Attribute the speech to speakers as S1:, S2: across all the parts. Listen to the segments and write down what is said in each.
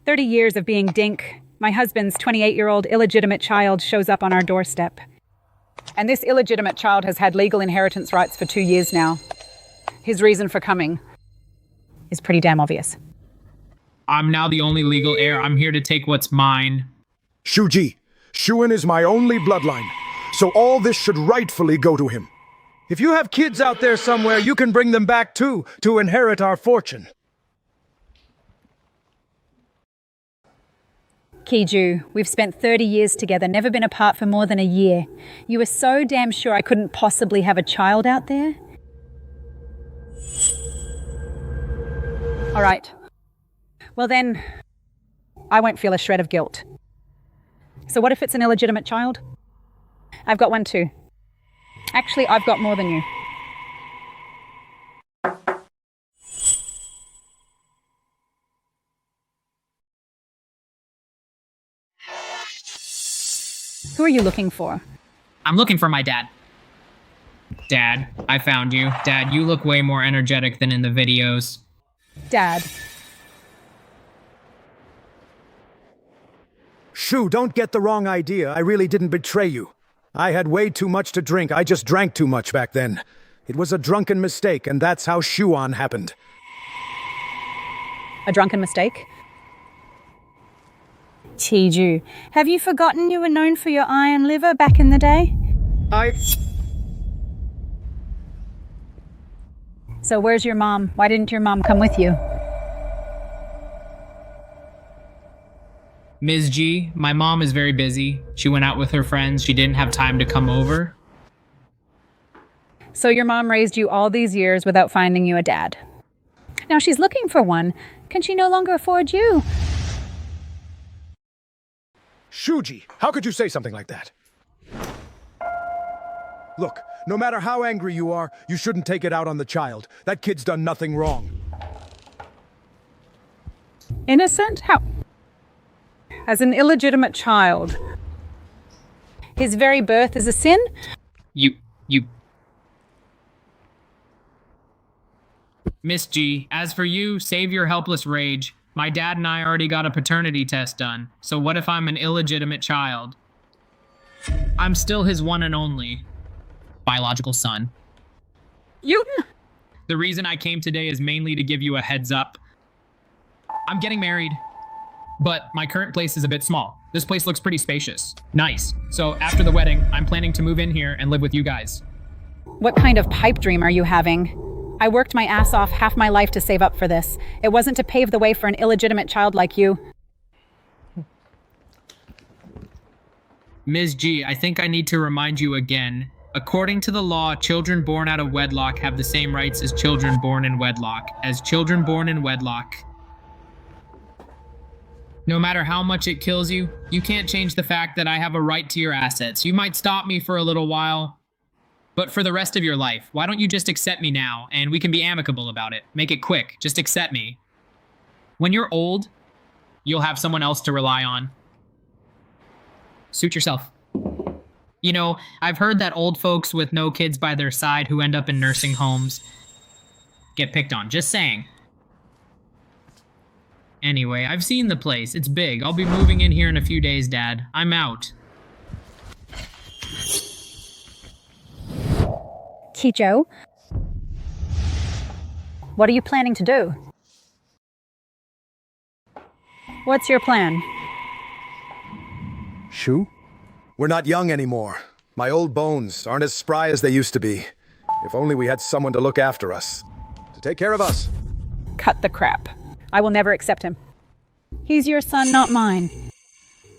S1: 30 years of being dink, my husband's 28-year-old illegitimate child shows up on our doorstep. And this illegitimate child has had legal inheritance rights for 2 years now. His reason for coming is pretty damn obvious.
S2: I'm now the only legal heir. I'm here to take what's mine.
S3: Shuji, Shuan is my only bloodline, so all this should rightfully go to him.
S4: If you have kids out there somewhere, you can bring them back too, to inherit our fortune.
S1: Kiju, we've spent 30 years together, never been apart for more than a year. You were so damn sure I couldn't possibly have a child out there? All right. Well then, I won't feel a shred of guilt. So what if it's an illegitimate child? I've got one too. Actually, I've got more than you. Who are you looking for?
S2: I'm looking for my dad. Dad, I found you. Dad, you look way more energetic than in the videos.
S1: Dad.
S3: Shu, don't get the wrong idea. I really didn't betray you. I had way too much to drink. I just drank too much back then. It was a drunken mistake, and that's how Shuan happened.
S1: A drunken mistake? Tiju, have you forgotten you were known for your iron liver back in the day? So where's your mom? Why didn't your mom come with you?
S2: Ms. G, my mom is very busy. She went out with her friends. She didn't have time to come over.
S1: So your mom raised you all these years without finding you a dad. Now she's looking for one. Can she no longer afford you?
S3: Shuji, how could you say something like that? Look, no matter how angry you are, you shouldn't take it out on the child. That kid's done nothing wrong.
S1: Innocent? How? As an illegitimate child. His very birth is a sin?
S2: You... Miss G, as for you, save your helpless rage. My dad and I already got a paternity test done, so what if I'm an illegitimate child? I'm still his one and only biological son.
S1: You...
S2: The reason I came today is mainly to give you a heads up. I'm getting married, but my current place is a bit small. This place looks pretty spacious. Nice. So after the wedding, I'm planning to move in here and live with you guys.
S1: What kind of pipe dream are you having? I worked my ass off half my life to save up for this. It wasn't to pave the way for an illegitimate child like you.
S2: Ms. G, I think I need to remind you again. According to the law, children born out of wedlock have the same rights as children born in wedlock. As children born in wedlock, no matter how much it kills you, you can't change the fact that I have a right to your assets. You might stop me for a little while, but for the rest of your life, why don't you just accept me now, and we can be amicable about it. Make it quick. Just accept me. When you're old, you'll have someone else to rely on. Suit yourself. You know, I've heard that old folks with no kids by their side who end up in nursing homes get picked on. Just saying. Anyway, I've seen the place. It's big. I'll be moving in here in a few days, Dad. I'm out.
S1: Kijo, what are you planning to do? What's your plan?
S3: Shu? We're not young anymore. My old bones aren't as spry as they used to be. If only we had someone to look after us. To take care of us.
S1: Cut the crap. I will never accept him. He's your son, not mine.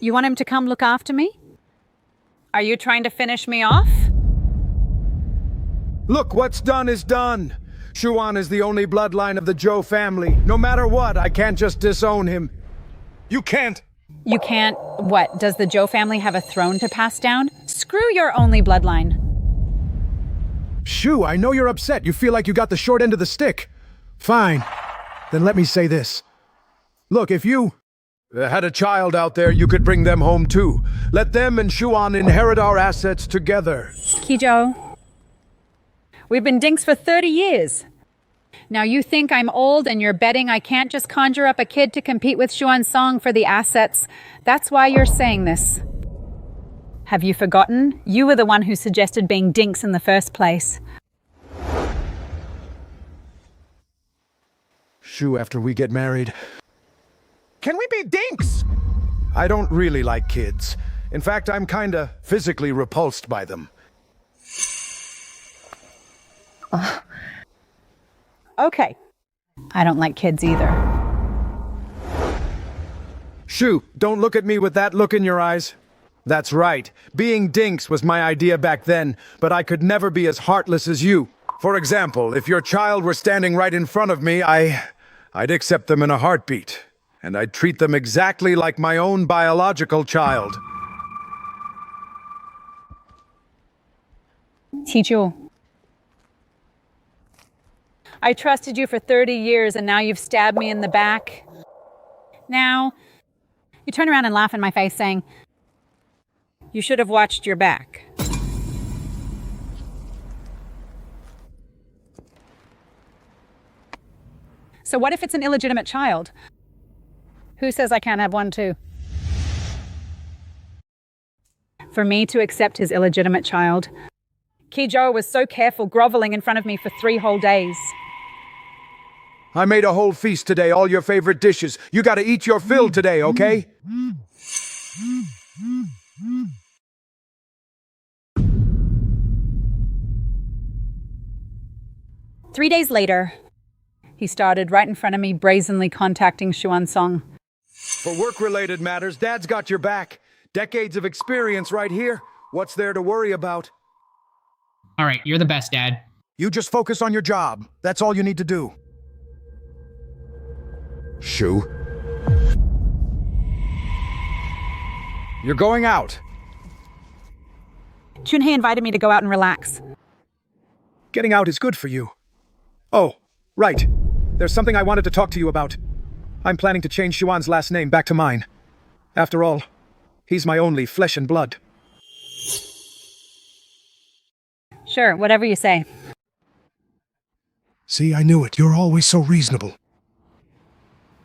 S1: You want him to come look after me? Are you trying to finish me off?
S3: Look, what's done is done. Shuan is the only bloodline of the Zhou family. No matter what, I can't just disown him. You can't.
S1: You can't... What, does the Zhou family have a throne to pass down? Screw your only bloodline.
S3: Shu, I know you're upset. You feel like you got the short end of the stick. Fine. Then let me say this. Look, if you had a child out there, you could bring them home too. Let them and Shuan inherit our assets together.
S1: Kijo, we've been dinks for 30 years. Now you think I'm old and you're betting I can't just conjure up a kid to compete with Xuan Song for the assets. That's why you're saying this. Have you forgotten? You were the one who suggested being dinks in the first place.
S3: Shu, after we get married.
S4: Can we be dinks?
S3: I don't really like kids. In fact, I'm kinda physically repulsed by them.
S1: Okay. I don't like kids either.
S3: Shu, don't look at me with that look in your eyes. That's right. Being dinks was my idea back then, but I could never be as heartless as you. For example, if your child were standing right in front of me, I'd accept them in a heartbeat. And I'd treat them exactly like my own biological child.
S1: Tichu. I trusted you for 30 years and now you've stabbed me in the back. Now, you turn around and laugh in my face saying, you should have watched your back. So what if it's an illegitimate child? Who says I can't have one too? For me to accept his illegitimate child, Kijo was so careful, groveling in front of me for 3 whole days.
S3: I made a whole feast today, all your favorite dishes. You gotta eat your fill today, okay?
S1: Three days later, he started right in front of me, brazenly contacting Xuan Song.
S3: For work-related matters, Dad's got your back. Decades of experience right here. What's there to worry about?
S2: All right, you're the best, Dad.
S3: You just focus on your job. That's all you need to do. Shu? You're going out.
S1: Chunhei invited me to go out and relax.
S3: Getting out is good for you. Oh, right. There's something I wanted to talk to you about. I'm planning to change Xuan's last name back to mine. After all, he's my only flesh and blood.
S1: Sure, whatever you say.
S3: See, I knew it. You're always so reasonable.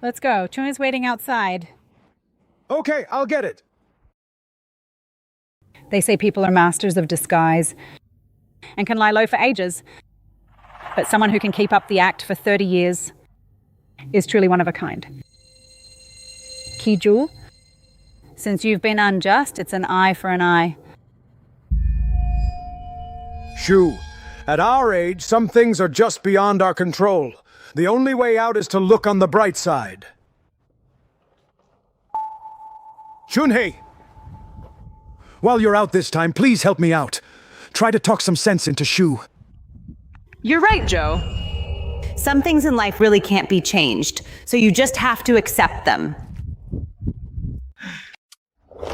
S1: Let's go. Chunhei's waiting outside.
S3: Okay, I'll get it.
S1: They say people are masters of disguise and can lie low for ages. But someone who can keep up the act for 30 years is truly one of a kind. Kiju, since you've been unjust, it's an eye for an eye.
S3: Shu, at our age, some things are just beyond our control. The only way out is to look on the bright side. Chunhei! While you're out this time, please help me out. Try to talk some sense into Shu.
S5: You're right, Joe. Some things in life really can't be changed, so you just have to accept them.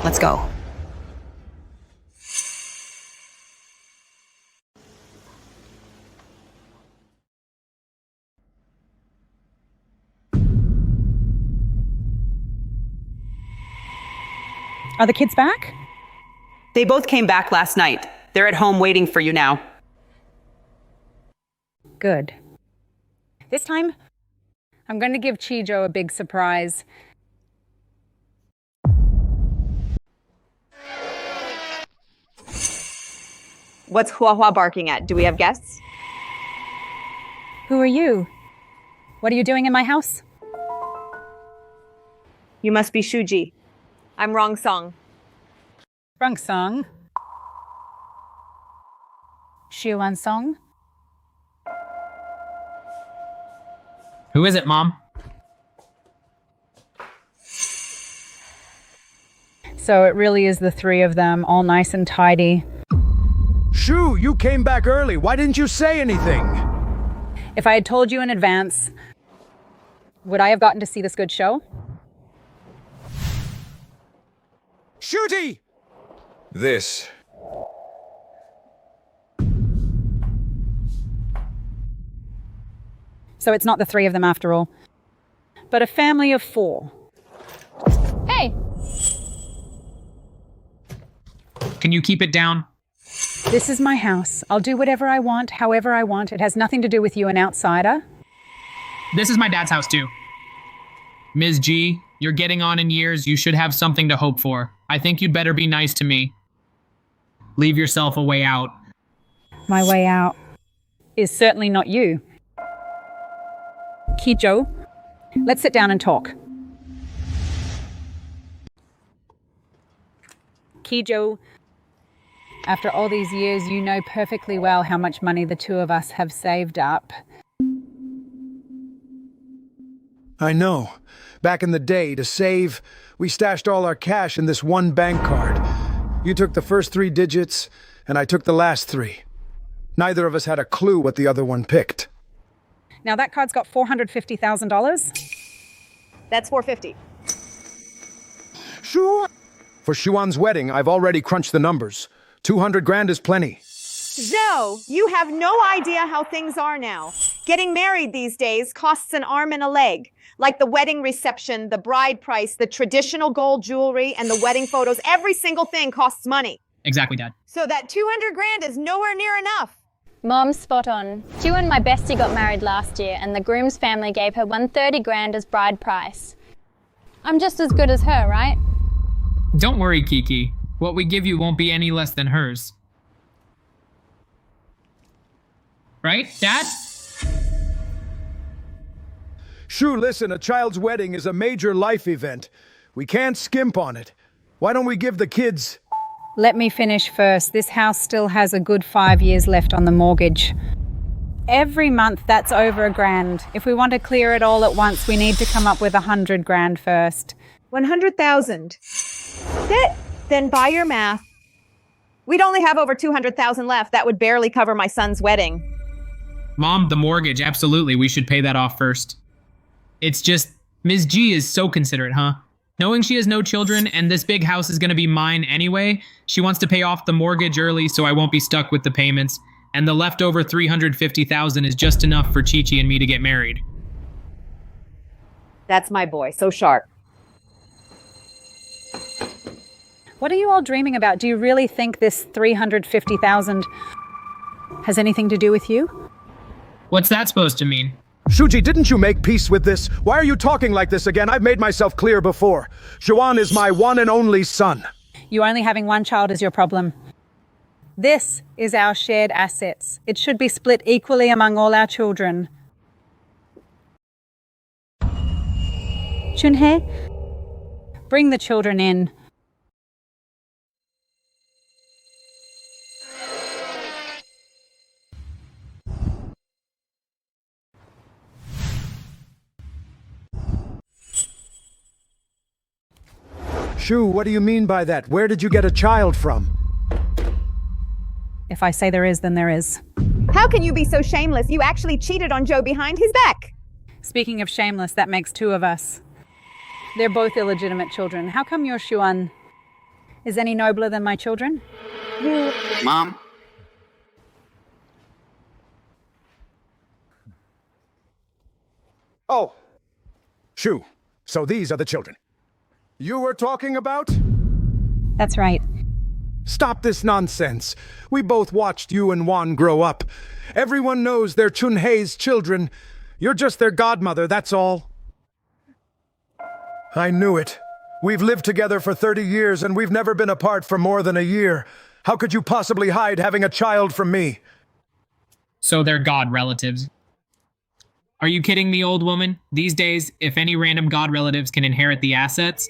S5: Let's go.
S1: Are the kids back?
S5: They both came back last night. They're at home waiting for you now.
S1: Good. This time, I'm going to give Chijo a big surprise.
S6: What's Hua Hua barking at? Do we have guests?
S1: Who are you? What are you doing in my house?
S6: You must be Shuji. I'm Wrong Song.
S1: Wrong Song. Xuan Song.
S2: Who is it, Mom?
S1: So it really is the three of them, all nice and tidy.
S3: Shu, you came back early. Why didn't you say anything?
S1: If I had told you in advance, would I have gotten to see this good show?
S3: Shooty! This.
S1: So it's not the three of them after all, but a family of 4. Hey!
S2: Can you keep it down?
S1: This is my house. I'll do whatever I want, however I want. It has nothing to do with you, an outsider.
S2: This is my dad's house too. Ms. G, you're getting on in years. You should have something to hope for. I think you'd better be nice to me. Leave yourself a way out.
S1: My way out is certainly not you. Kijo, let's sit down and talk. Kijo, after all these years, you know perfectly well how much money the two of us have saved up.
S3: I know. Back in the day, to save, we stashed all our cash in this one bank card. You took the first 3 digits, and I took the last 3. Neither of us had a clue what the other one picked.
S1: Now that card's got $450,000.
S6: That's 450.
S3: Sure. For Xuan's wedding, I've already crunched the numbers. 200 grand is plenty.
S6: Joe, you have no idea how things are now. Getting married these days costs an arm and a leg. Like the wedding reception, the bride price, the traditional gold jewelry, and the wedding photos. Every single thing costs money.
S2: Exactly, Dad.
S6: So that 200 grand is nowhere near enough.
S7: Mom's spot on. Ju and my bestie got married last year and the groom's family gave her 130 grand as bride price. I'm just as good as her, right?
S2: Don't worry, Kiki. What we give you won't be any less than hers. Right, Dad?
S3: Shu, listen, a child's wedding is a major life event. We can't skimp on it. Why don't we give the kids...
S1: Let me finish first. This house still has a good 5 years left on the mortgage. Every month, that's over $1,000. If we want to clear it all at once, we need to come up with 100 grand first.
S6: 100,000. Then by your math, we'd only have over 200,000 left. That would barely cover my son's wedding.
S2: Mom, the mortgage, absolutely. We should pay that off first. It's just, Ms. G is so considerate, huh? Knowing she has no children and this big house is going to be mine anyway, she wants to pay off the mortgage early so I won't be stuck with the payments. And the leftover $350,000 is just enough for Chi-Chi and me to get married.
S6: That's my boy, so sharp.
S1: What are you all dreaming about? Do you really think this $350,000 has anything to do with you?
S2: What's that supposed to mean?
S3: Shuji, didn't you make peace with this? Why are you talking like this again? I've made myself clear before. Xuan is my one and only son.
S1: You only having one child is your problem. This is our shared assets. It should be split equally among all our children. Chunhye, bring the children in.
S3: Shu, what do you mean by that? Where did you get a child from?
S1: If I say there is, then there is.
S6: How can you be so shameless? You actually cheated on Joe behind his back.
S1: Speaking of shameless, that makes 2 of us. They're both illegitimate children. How come your Xuan is any nobler than my children?
S8: Mom?
S3: Oh. Shu, so these are the children you were talking about?
S1: That's right.
S3: Stop this nonsense. We both watched you and Juan grow up. Everyone knows they're Chunhei's children. You're just their godmother, that's all. I knew it. We've lived together for 30 years and we've never been apart for more than a year. How could you possibly hide having a child from me?
S2: So they're god relatives. Are you kidding me, old woman? These days, if any random god relatives can inherit the assets,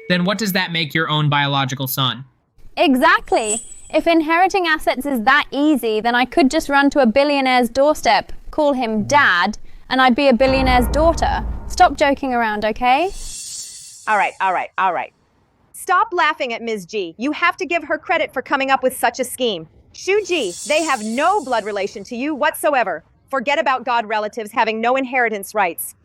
S2: then what does that make your own biological son?
S7: Exactly. If inheriting assets is that easy, then I could just run to a billionaire's doorstep, call him dad, and I'd be a billionaire's daughter. Stop joking around, okay?
S6: All right. Stop laughing at Ms. G. You have to give her credit for coming up with such a scheme. Shu Ji, they have no blood relation to you whatsoever. Forget about god relatives having no inheritance rights.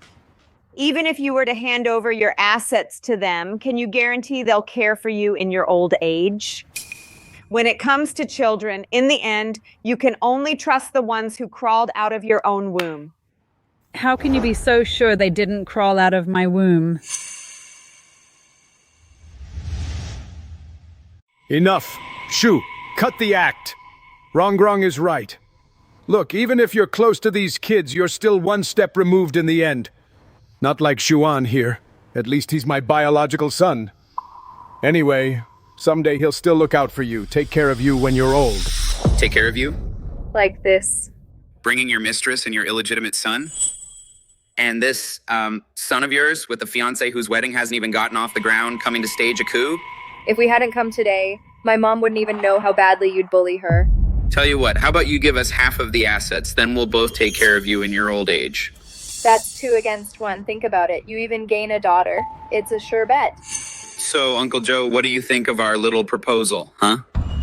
S6: Even if you were to hand over your assets to them, can you guarantee they'll care for you in your old age? When it comes to children, in the end, you can only trust the ones who crawled out of your own womb.
S1: How can you be so sure they didn't crawl out of my womb?
S3: Enough. Shu, cut the act. Rongrong is right. Look, even if you're close to these kids, you're still one step removed in the end. Not like Xuan here. At least he's my biological son. Anyway, someday he'll still look out for you, take care of you when you're old.
S8: Take care of you?
S7: Like this.
S8: Bringing your mistress and your illegitimate son? And this, son of yours with the fiancé whose wedding hasn't even gotten off the ground, coming to stage a coup?
S7: If we hadn't come today, my mom wouldn't even know how badly you'd bully her.
S8: Tell you what, how about you give us half of the assets, then we'll both take care of you in your old age.
S7: That's 2 against 1. Think about it. You even gain a daughter. It's a sure bet.
S8: So, Uncle Joe, what do you think of our little proposal, huh?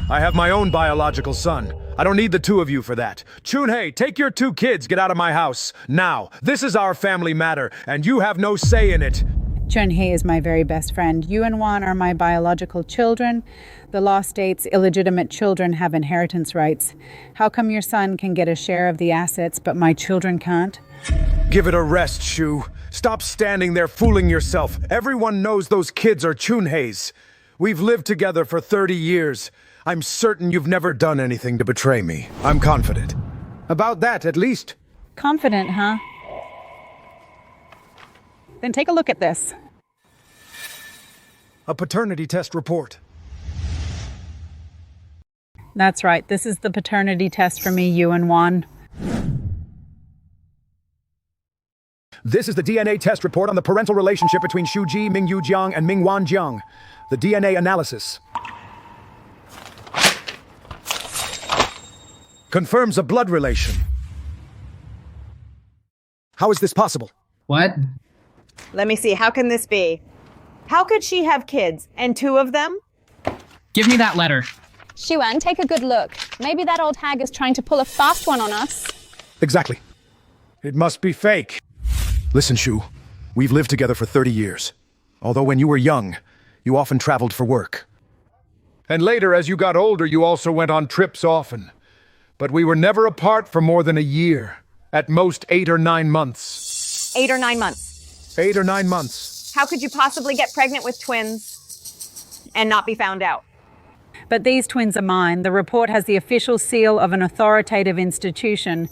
S3: I have my own biological son. I don't need the 2 of you for that. Chunhei, take your 2 kids, get out of my house. Now, this is our family matter, and you have no say in it.
S1: Chunhei is my very best friend. You and Juan are my biological children. The law states illegitimate children have inheritance rights. How come your son can get a share of the assets, but my children can't?
S3: Give it a rest, Shu. Stop standing there fooling yourself. Everyone knows those kids are Chunhei's. We've lived together for 30 years. I'm certain you've never done anything to betray me. I'm confident. About that, at least.
S1: Confident, huh? Then take a look at this.
S3: A paternity test report.
S1: That's right. This is the paternity test for me, you and Juan.
S3: This is the DNA test report on the parental relationship between Shu Ji, Mingyu Jiang, and Mingwan Jiang. The DNA analysis confirms a blood relation. How is this possible?
S2: What?
S6: Let me see, how can this be? How could she have kids, and 2 of them?
S2: Give me that letter.
S7: Xuan, take a good look. Maybe that old hag is trying to pull a fast one on us.
S3: Exactly. It must be fake. Listen, Shu, we've lived together for 30 years. Although when you were young, you often traveled for work. And later, as you got older, you also went on trips often. But we were never apart for more than a year. At most 8 or 9 months.
S6: 8 or 9 months.
S3: 8 or 9 months.
S6: How could you possibly get pregnant with twins and not be found out?
S1: But these twins are mine. The report has the official seal of an authoritative institution.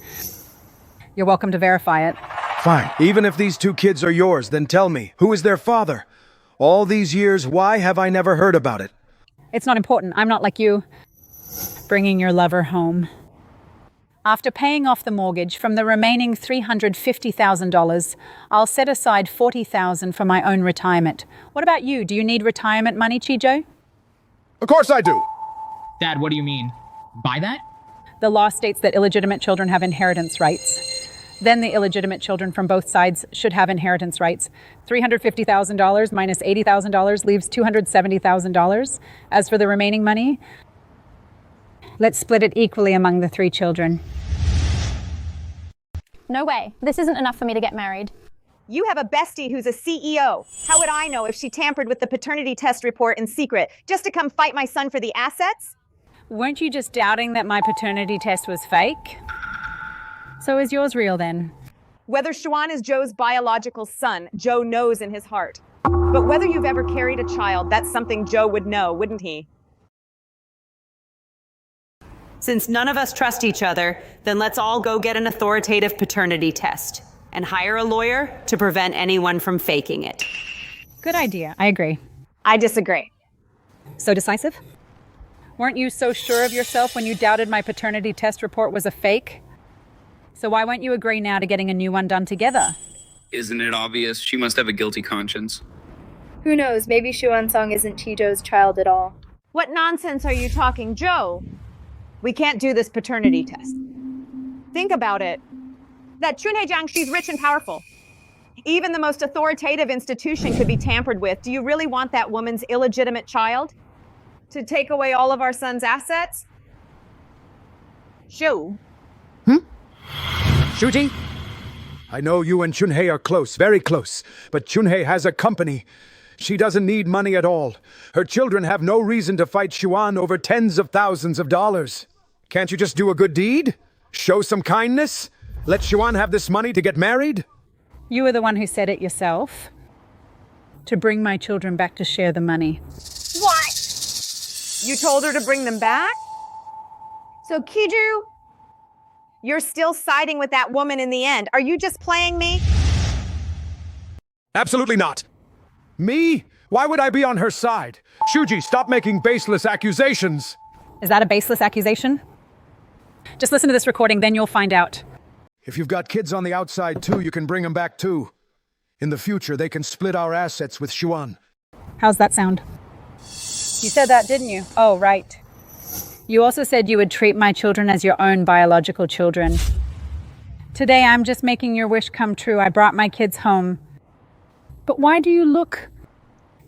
S1: You're welcome to verify it.
S3: Fine. Even if these 2 kids are yours, then tell me, who is their father? All these years, why have I never heard about it?
S1: It's not important. I'm not like you. Bringing your lover home. After paying off the mortgage, from the remaining $350,000, I'll set aside $40,000 for my own retirement. What about you? Do you need retirement money, Chijo?
S3: Of course I do.
S2: Dad, what do you mean? Buy that?
S1: The law states that illegitimate children have inheritance rights. Then the illegitimate children from both sides should have inheritance rights. $350,000 minus $80,000 leaves $270,000. As for the remaining money, let's split it equally among the 3 children.
S7: No way. This isn't enough for me to get married.
S6: You have a bestie who's a CEO. How would I know if she tampered with the paternity test report in secret just to come fight my son for the assets?
S1: Weren't you just doubting that my paternity test was fake? So is yours real then?
S6: Whether Xuan is Joe's biological son, Joe knows in his heart. But whether you've ever carried a child, that's something Joe would know, wouldn't he?
S5: Since none of us trust each other, then let's all go get an authoritative paternity test and hire a lawyer to prevent anyone from faking it.
S1: Good idea. I agree.
S6: I disagree.
S1: So decisive? Weren't you so sure of yourself when you doubted my paternity test report was a fake? So why won't you agree now to getting a new one done together?
S8: Isn't it obvious? She must have a guilty conscience.
S7: Who knows? Maybe Xuan Song isn't Chijo's child at all.
S6: What nonsense are you talking, Joe? We can't do this paternity test. Think about it. That Chunhei Jiang, she's rich and powerful. Even the most authoritative institution could be tampered with. Do you really want that woman's illegitimate child to take away all of our son's assets? Shu.
S3: Shuji? I know you and Chunhei are close, very close, but Chunhei has a company. She doesn't need money at all. Her children have no reason to fight Xuan over tens of thousands of dollars. Can't you just do a good deed? Show some kindness? Let Xuan have this money to get married?
S1: You were the one who said it yourself. To bring my children back to share the money.
S6: What? You told her to bring them back? So Kiju, You're still siding with that woman in the end. Are you just playing me?
S3: Absolutely not. Me? Why would I be on her side? Shuji, stop making baseless accusations.
S1: Is that a baseless accusation? Just listen to this recording, then you'll find out.
S3: If you've got kids on the outside too, you can bring them back too. In the future, they can split our assets with Xuan.
S1: How's that sound? You said that, didn't you? Oh, right. You also said you would treat my children as your own biological children. Today, I'm just making your wish come true. I brought my kids home. But why do you look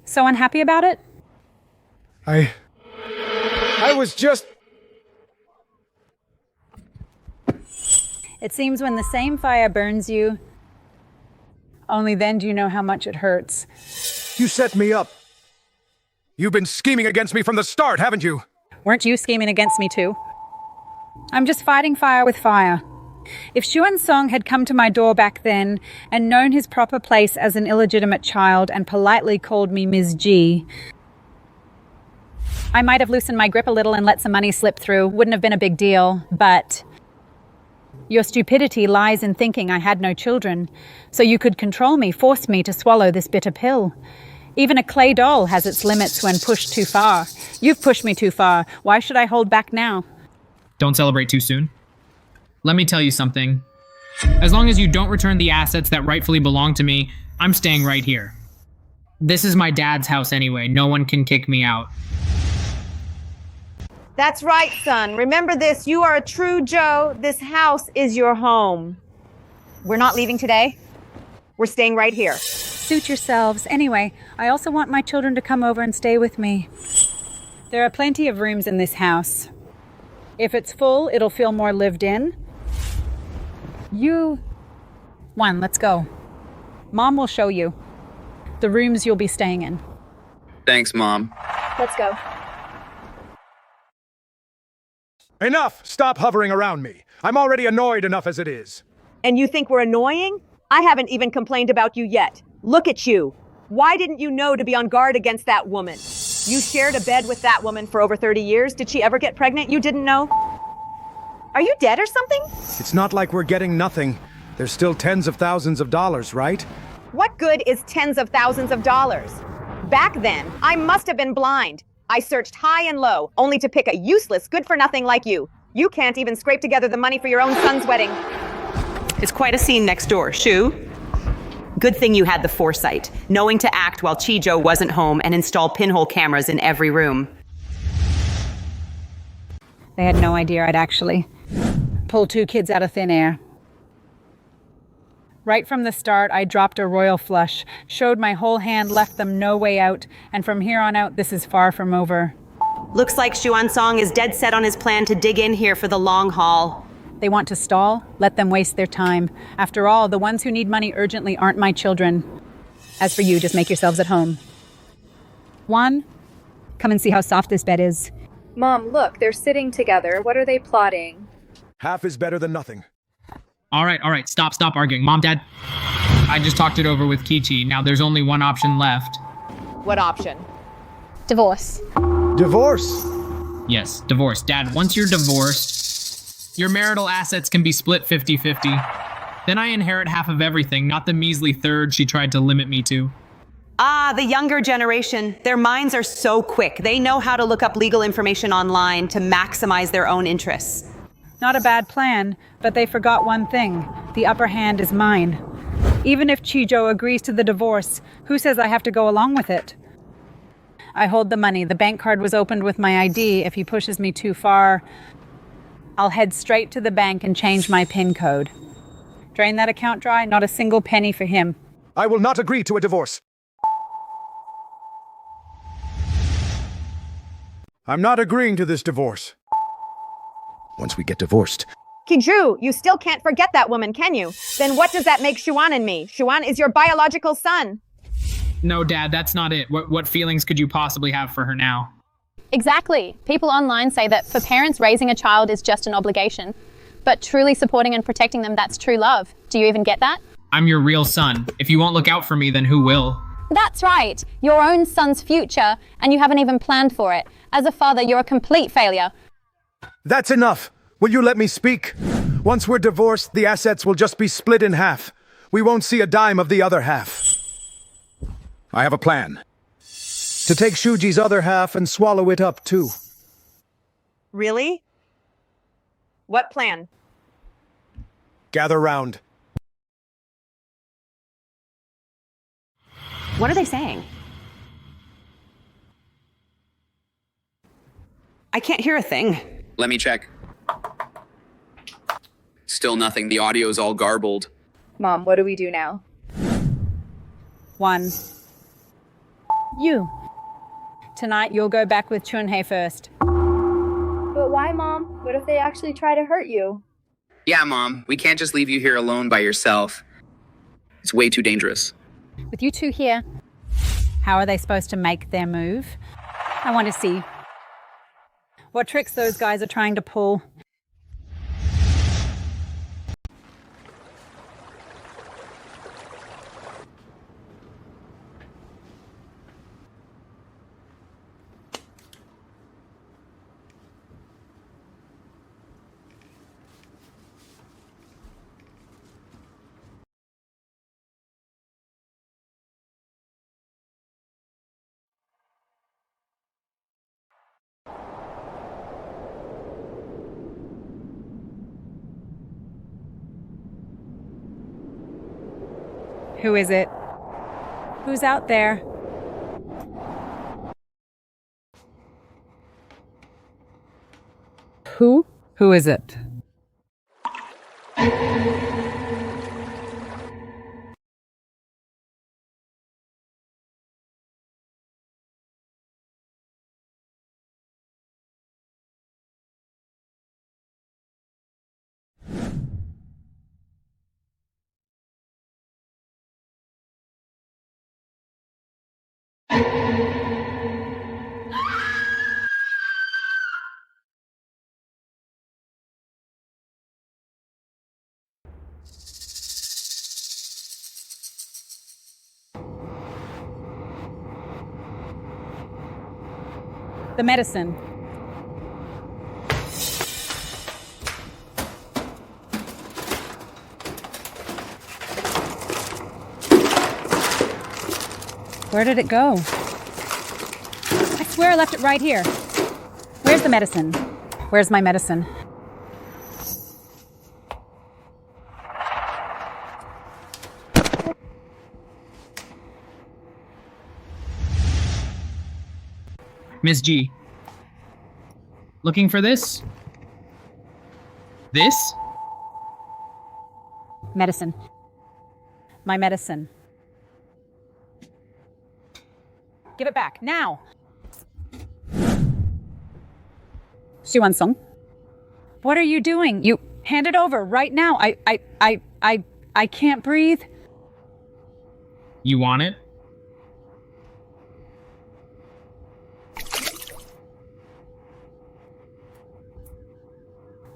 S1: so unhappy about it?
S3: I was just...
S1: It seems when the same fire burns you, only then do you know how much it hurts.
S3: You set me up. You've been scheming against me from the start, haven't you?
S1: Weren't you scheming against me too? I'm just fighting fire with fire. If Xuan Song had come to my door back then and known his proper place as an illegitimate child and politely called me Ms. G, I might have loosened my grip a little and let some money slip through. Wouldn't have been a big deal, but your stupidity lies in thinking I had no children, so you could control me, force me to swallow this bitter pill. Even a clay doll has its limits when pushed too far. You've pushed me too far. Why should I hold back now?
S2: Don't celebrate too soon. Let me tell you something. As long as you don't return the assets that rightfully belong to me, I'm staying right here. This is my dad's house anyway. No one can kick me out.
S6: That's right, son. Remember this. You are a true Joe. This house is your home. We're not leaving today. We're staying right here.
S1: Suit yourselves. Anyway, I also want my children to come over and stay with me. There are plenty of rooms in this house. If it's full, it'll feel more lived in. Let's go. Mom will show you the rooms you'll be staying in.
S8: Thanks, Mom.
S6: Let's go.
S3: Enough! Stop hovering around me. I'm already annoyed enough as it is.
S6: And you think we're annoying? I haven't even complained about you yet. Look at you. Why didn't you know to be on guard against that woman? You shared a bed with that woman for over 30 years. Did she ever get pregnant? You didn't know? Are you dead or something?
S3: It's not like we're getting nothing. There's still tens of thousands of dollars, right?
S6: What good is tens of thousands of dollars? Back then, I must have been blind. I searched high and low, only to pick a useless, good-for-nothing like you. You can't even scrape together the money for your own son's wedding.
S5: It's quite a scene next door, Shu. Good thing you had the foresight, knowing to act while Chijo wasn't home and install pinhole cameras in every room.
S1: They had no idea I'd actually pulled two kids out of thin air. Right from the start, I dropped a royal flush, showed my whole hand, left them no way out, and from here on out, this is far from over.
S5: Looks like Xuan Song is dead set on his plan to dig in here for the long haul.
S1: They want to stall? Let them waste their time. After all, the ones who need money urgently aren't my children. As for you, just make yourselves at home. Juan, come and see how soft this bed is.
S9: Mom, look, they're sitting together. What are they plotting?
S3: Half is better than nothing.
S2: All right, stop arguing. Mom, Dad, I just talked it over with Kichi. Now there's only one option left.
S6: What option?
S7: Divorce.
S3: Divorce?
S2: Yes, divorce. Dad, once you're divorced, your marital assets can be split 50-50. Then I inherit half of everything, not the measly third she tried to limit me to.
S5: Ah, the younger generation. Their minds are so quick. They know how to look up legal information online to maximize their own interests.
S1: Not a bad plan, but they forgot one thing. The upper hand is mine. Even if Chijo agrees to the divorce, who says I have to go along with it? I hold the money. The bank card was opened with my ID. If he pushes me too far, I'll head straight to the bank and change my PIN code. Drain that account dry, not a single penny for him.
S3: I will not agree to a divorce. I'm not agreeing to this divorce. Once we get divorced.
S6: Kiju, you still can't forget that woman, can you? Then what does that make Xuan and me? Xuan is your biological son.
S2: No, Dad, that's not it. What feelings could you possibly have for her now?
S7: Exactly. People online say that for parents, raising a child is just an obligation. But truly supporting and protecting them, that's true love. Do you even get that?
S2: I'm your real son. If you won't look out for me, then who will?
S7: That's right. Your own son's future, and you haven't even planned for it. As a father, you're a complete failure.
S3: That's enough. Will you let me speak? Once we're divorced, the assets will just be split in half. We won't see a dime of the other half. I have a plan.
S4: To take Shuji's other half and swallow it up too.
S6: Really? What plan?
S3: Gather round.
S5: What are they saying? I can't hear a thing.
S8: Let me check. Still nothing. The audio's all garbled.
S9: Mom, what do we do now?
S1: 1. You. Tonight, you'll go back with Chunhei first.
S9: But why, Mom? What if they actually try to hurt you?
S8: Yeah, Mom. We can't just leave you here alone by yourself. It's way too dangerous.
S1: With you two here, how are they supposed to make their move? I want to see what tricks those guys are trying to pull. Who is it? Who's out there? Who? Who is it? The medicine. Where did it go? I swear I left it right here. Where's the medicine? Where's my medicine?
S2: Miss G. Looking for this? This?
S1: Medicine. My medicine. Give it back, now! Shuan-sung. What are you doing? You hand it over right now. I can't breathe.
S2: You want it?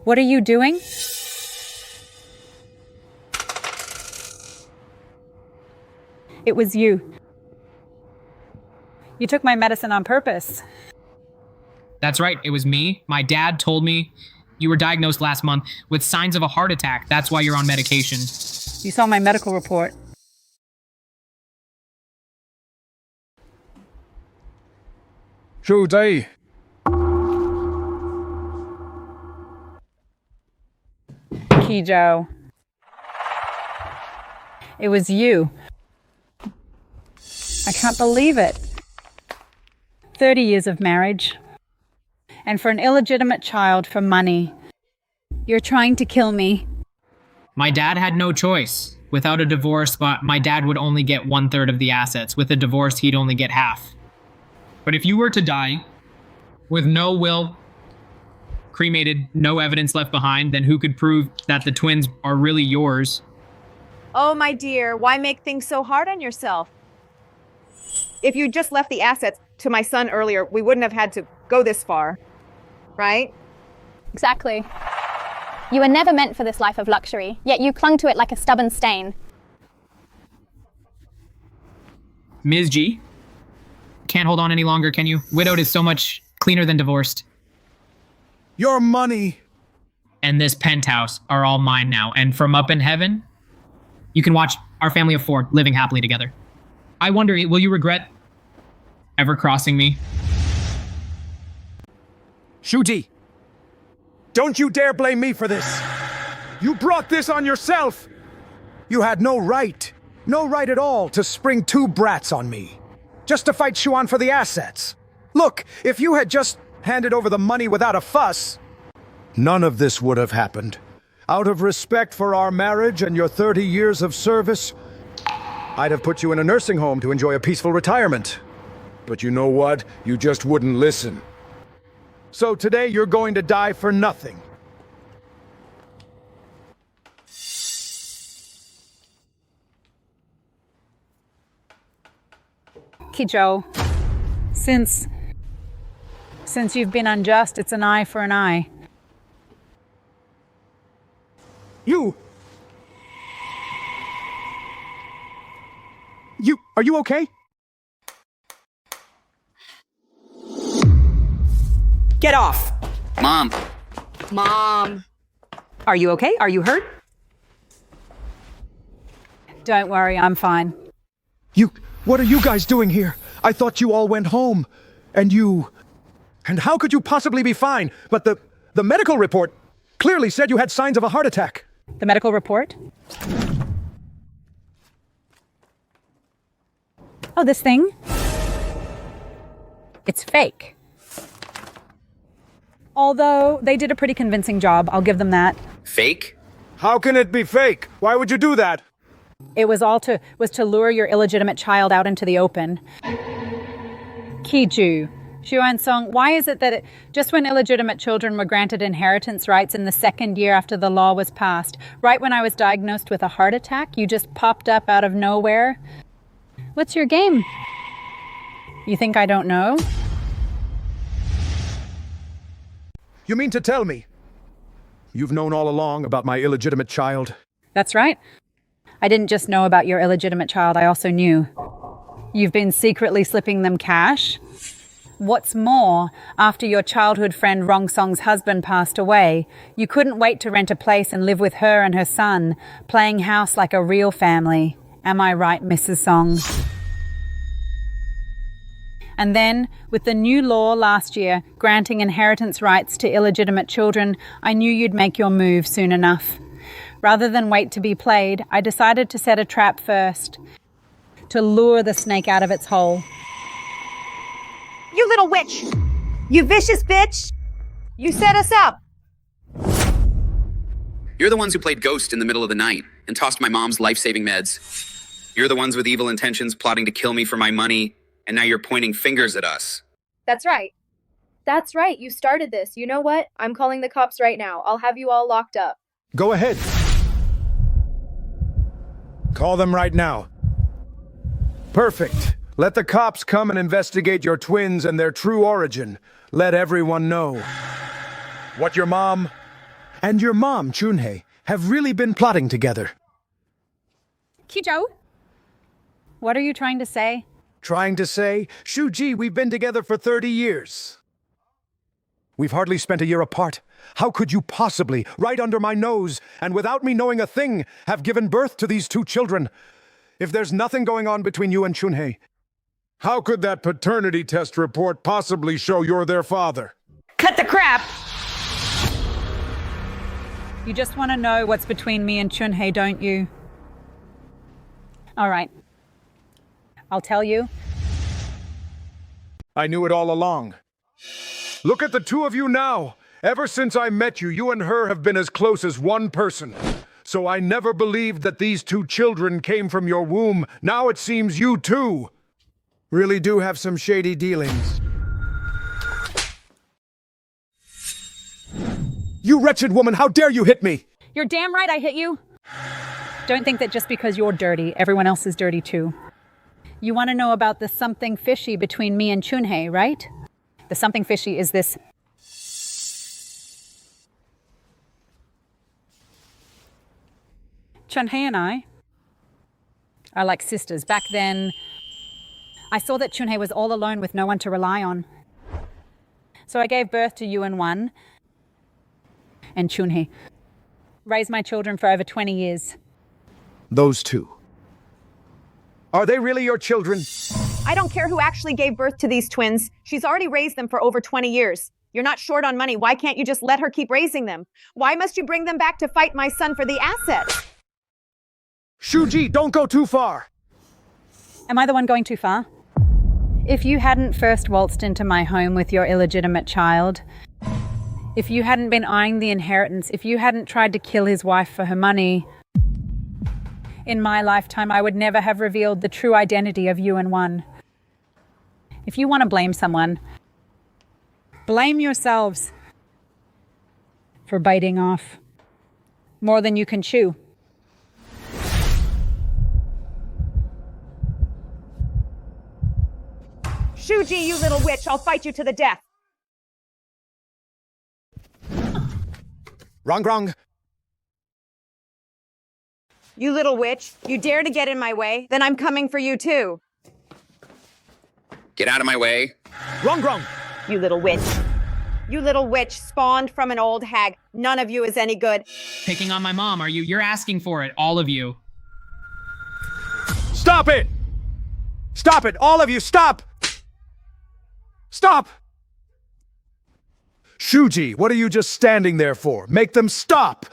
S1: What are you doing? It was you. You took my medicine on purpose.
S2: That's right, it was me. My dad told me you were diagnosed last month with signs of a heart attack. That's why you're on medication.
S1: You saw my medical report.
S3: Shuji.
S1: Kijo. It was you. I can't believe it. 30 years of marriage. And for an illegitimate child for money. You're trying to kill me.
S2: My dad had no choice. Without a divorce, my dad would only get 1/3 of the assets. With a divorce, he'd only get half. But if you were to die with no will, cremated, no evidence left behind, then who could prove that the twins are really yours?
S6: Oh, my dear, why make things so hard on yourself? If you just left the assets to my son earlier, we wouldn't have had to go this far, right?
S7: Exactly. You were never meant for this life of luxury, yet you clung to it like a stubborn stain.
S2: Ms. G? Can't hold on any longer, can you? Widowed is so much cleaner than divorced.
S3: Your money.
S2: and this penthouse are all mine now. And from up in heaven, you can watch our family of 4 living happily together. I wonder, will you regret ever crossing me?
S3: Shuji, don't you dare blame me for this. You brought this on yourself. You had no right at all to spring 2 brats on me, just to fight Xuan for the assets. Look, if you had just handed over the money without a fuss, none of this would have happened. Out of respect for our marriage and your 30 years of service, I'd have put you in a nursing home to enjoy a peaceful retirement. But you know what? You just wouldn't listen. So today you're going to die for nothing.
S1: Kijo, since you've been unjust, it's an eye for an eye.
S3: Are you okay?
S5: Get off!
S8: Mom,
S5: Mom! Are you okay? Are you hurt?
S1: Don't worry, I'm fine.
S3: What are you guys doing here? I thought you all went home. And how could you possibly be fine? But the medical report clearly said you had signs of a heart attack.
S1: The medical report? Oh, this thing? It's fake. Although they did a pretty convincing job, I'll give them that.
S8: fake?
S3: How can it be fake? Why would you do that?
S1: It was to lure your illegitimate child out into the open. Kiju, Xuansong, why is it that just when illegitimate children were granted inheritance rights in the 2nd year after the law was passed, right when I was diagnosed with a heart attack, you just popped up out of nowhere? What's your game? You think I don't know?
S3: You mean to tell me you've known all along about my illegitimate child?
S1: That's right. I didn't just know about your illegitimate child, I also knew. You've been secretly slipping them cash. What's more, after your childhood friend Rong Song's husband passed away, you couldn't wait to rent a place and live with her and her son, playing house like a real family. Am I right, Mrs. Song? And then, with the new law last year granting inheritance rights to illegitimate children, I knew you'd make your move soon enough. Rather than wait to be played, I decided to set a trap first, to lure the snake out of its hole.
S6: You little witch! You vicious bitch! You set us up!
S8: You're the ones who played ghost in the middle of the night and tossed my mom's life-saving meds. You're the ones with evil intentions plotting to kill me for my money, and now you're pointing fingers at us.
S9: That's right. That's right. You started this. You know what? I'm calling the cops right now. I'll have you all locked up.
S3: Go ahead. Call them right now. Perfect. Let the cops come and investigate your twins and their true origin. Let everyone know what your mom and your mom, Chunhei, have really been plotting together.
S1: Kijo? What are you trying to say?
S3: Trying to say, Shuji, we've been together for 30 years. We've hardly spent a year apart. How could you possibly, right under my nose, and without me knowing a thing, have given birth to these 2 children? If there's nothing going on between you and Chunhei, how could that paternity test report possibly show you're their father?
S5: Cut the crap!
S1: You just want to know what's between me and Chunhei, don't you? All right. I'll tell you.
S3: I knew it all along. Look at the 2 of you now. Ever since I met you, you and her have been as close as one person. So I never believed that these 2 children came from your womb. Now it seems you too really do have some shady dealings. You wretched woman, how dare you hit me?
S1: You're damn right I hit you. Don't think that just because you're dirty, everyone else is dirty too. You want to know about the something fishy between me and Chunhei, right? The something fishy is this. Chunhei and I are like sisters. Back then, I saw that Chunhei was all alone with no one to rely on. So I gave birth to Yuan Wan. and Chunhee. Raised my children for over 20 years.
S3: Those two. Are they really your children?
S6: I don't care who actually gave birth to these twins. She's already raised them for over 20 years. You're not short on money. Why can't you just let her keep raising them? Why must you bring them back to fight my son for the assets?
S3: Shuji, don't go too far!
S1: Am I the one going too far? If you hadn't first waltzed into my home with your illegitimate child, if you hadn't been eyeing the inheritance, if you hadn't tried to kill his wife for her money, in my lifetime I would never have revealed the true identity of you and One. If you want to blame someone, blame yourselves for biting off more than you can chew.
S6: Shuji, you little witch, I'll fight you to the death.
S3: Wrong.
S6: You little witch, you dare to get in my way, then I'm coming for you too.
S8: Get out of my way.
S3: Wrong.
S6: You little witch. You little witch spawned from an old hag. None of you is any good.
S2: Picking on my mom, are you? You're asking for it, all of you.
S3: Stop it! Stop it! All of you, stop! Stop! Shuji, what are you just standing there for? Make them stop!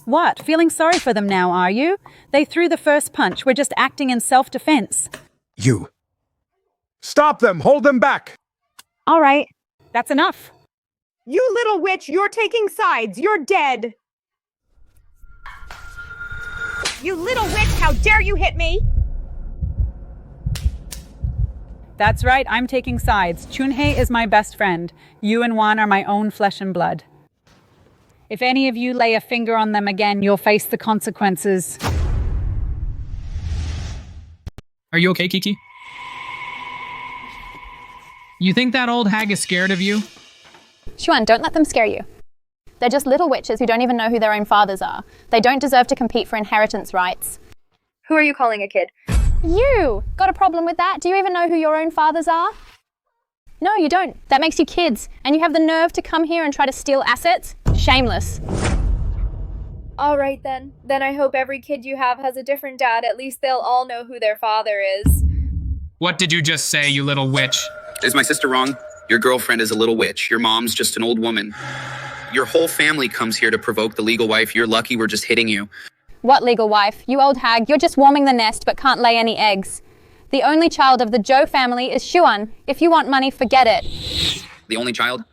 S1: What? Feeling sorry for them now, are you? They threw the first punch. We're just acting in self-defense.
S3: You. Stop them! Hold them back!
S6: All right.
S1: That's enough.
S6: You little witch, you're taking sides. You're dead. You little witch, how dare you hit me?
S1: That's right, I'm taking sides. Chunhee is my best friend. You and Wan are my own flesh and blood. If any of you lay a finger on them again, you'll face the consequences.
S2: Are you okay, Kiki? You think that old hag is scared of you?
S7: Xuan, don't let them scare you. They're just little witches who don't even know who their own fathers are. They don't deserve to compete for inheritance rights.
S9: Who are you calling a kid?
S7: You! Got a problem with that? Do you even know who your own fathers are? No, you don't. That makes you kids. And you have the nerve to come here and try to steal assets? Shameless.
S9: All right then. Then I hope every kid you have has a different dad. At least they'll all know who their father is.
S2: What did you just say, you little witch?
S8: Is my sister wrong? Your girlfriend is a little witch. Your mom's just an old woman. Your whole family comes here to provoke the legal wife. You're lucky we're just hitting you.
S7: What legal wife? You old hag, you're just warming the nest but can't lay any eggs. The only child of the Zhou family is Xuan. If you want money, forget it.
S8: The only child?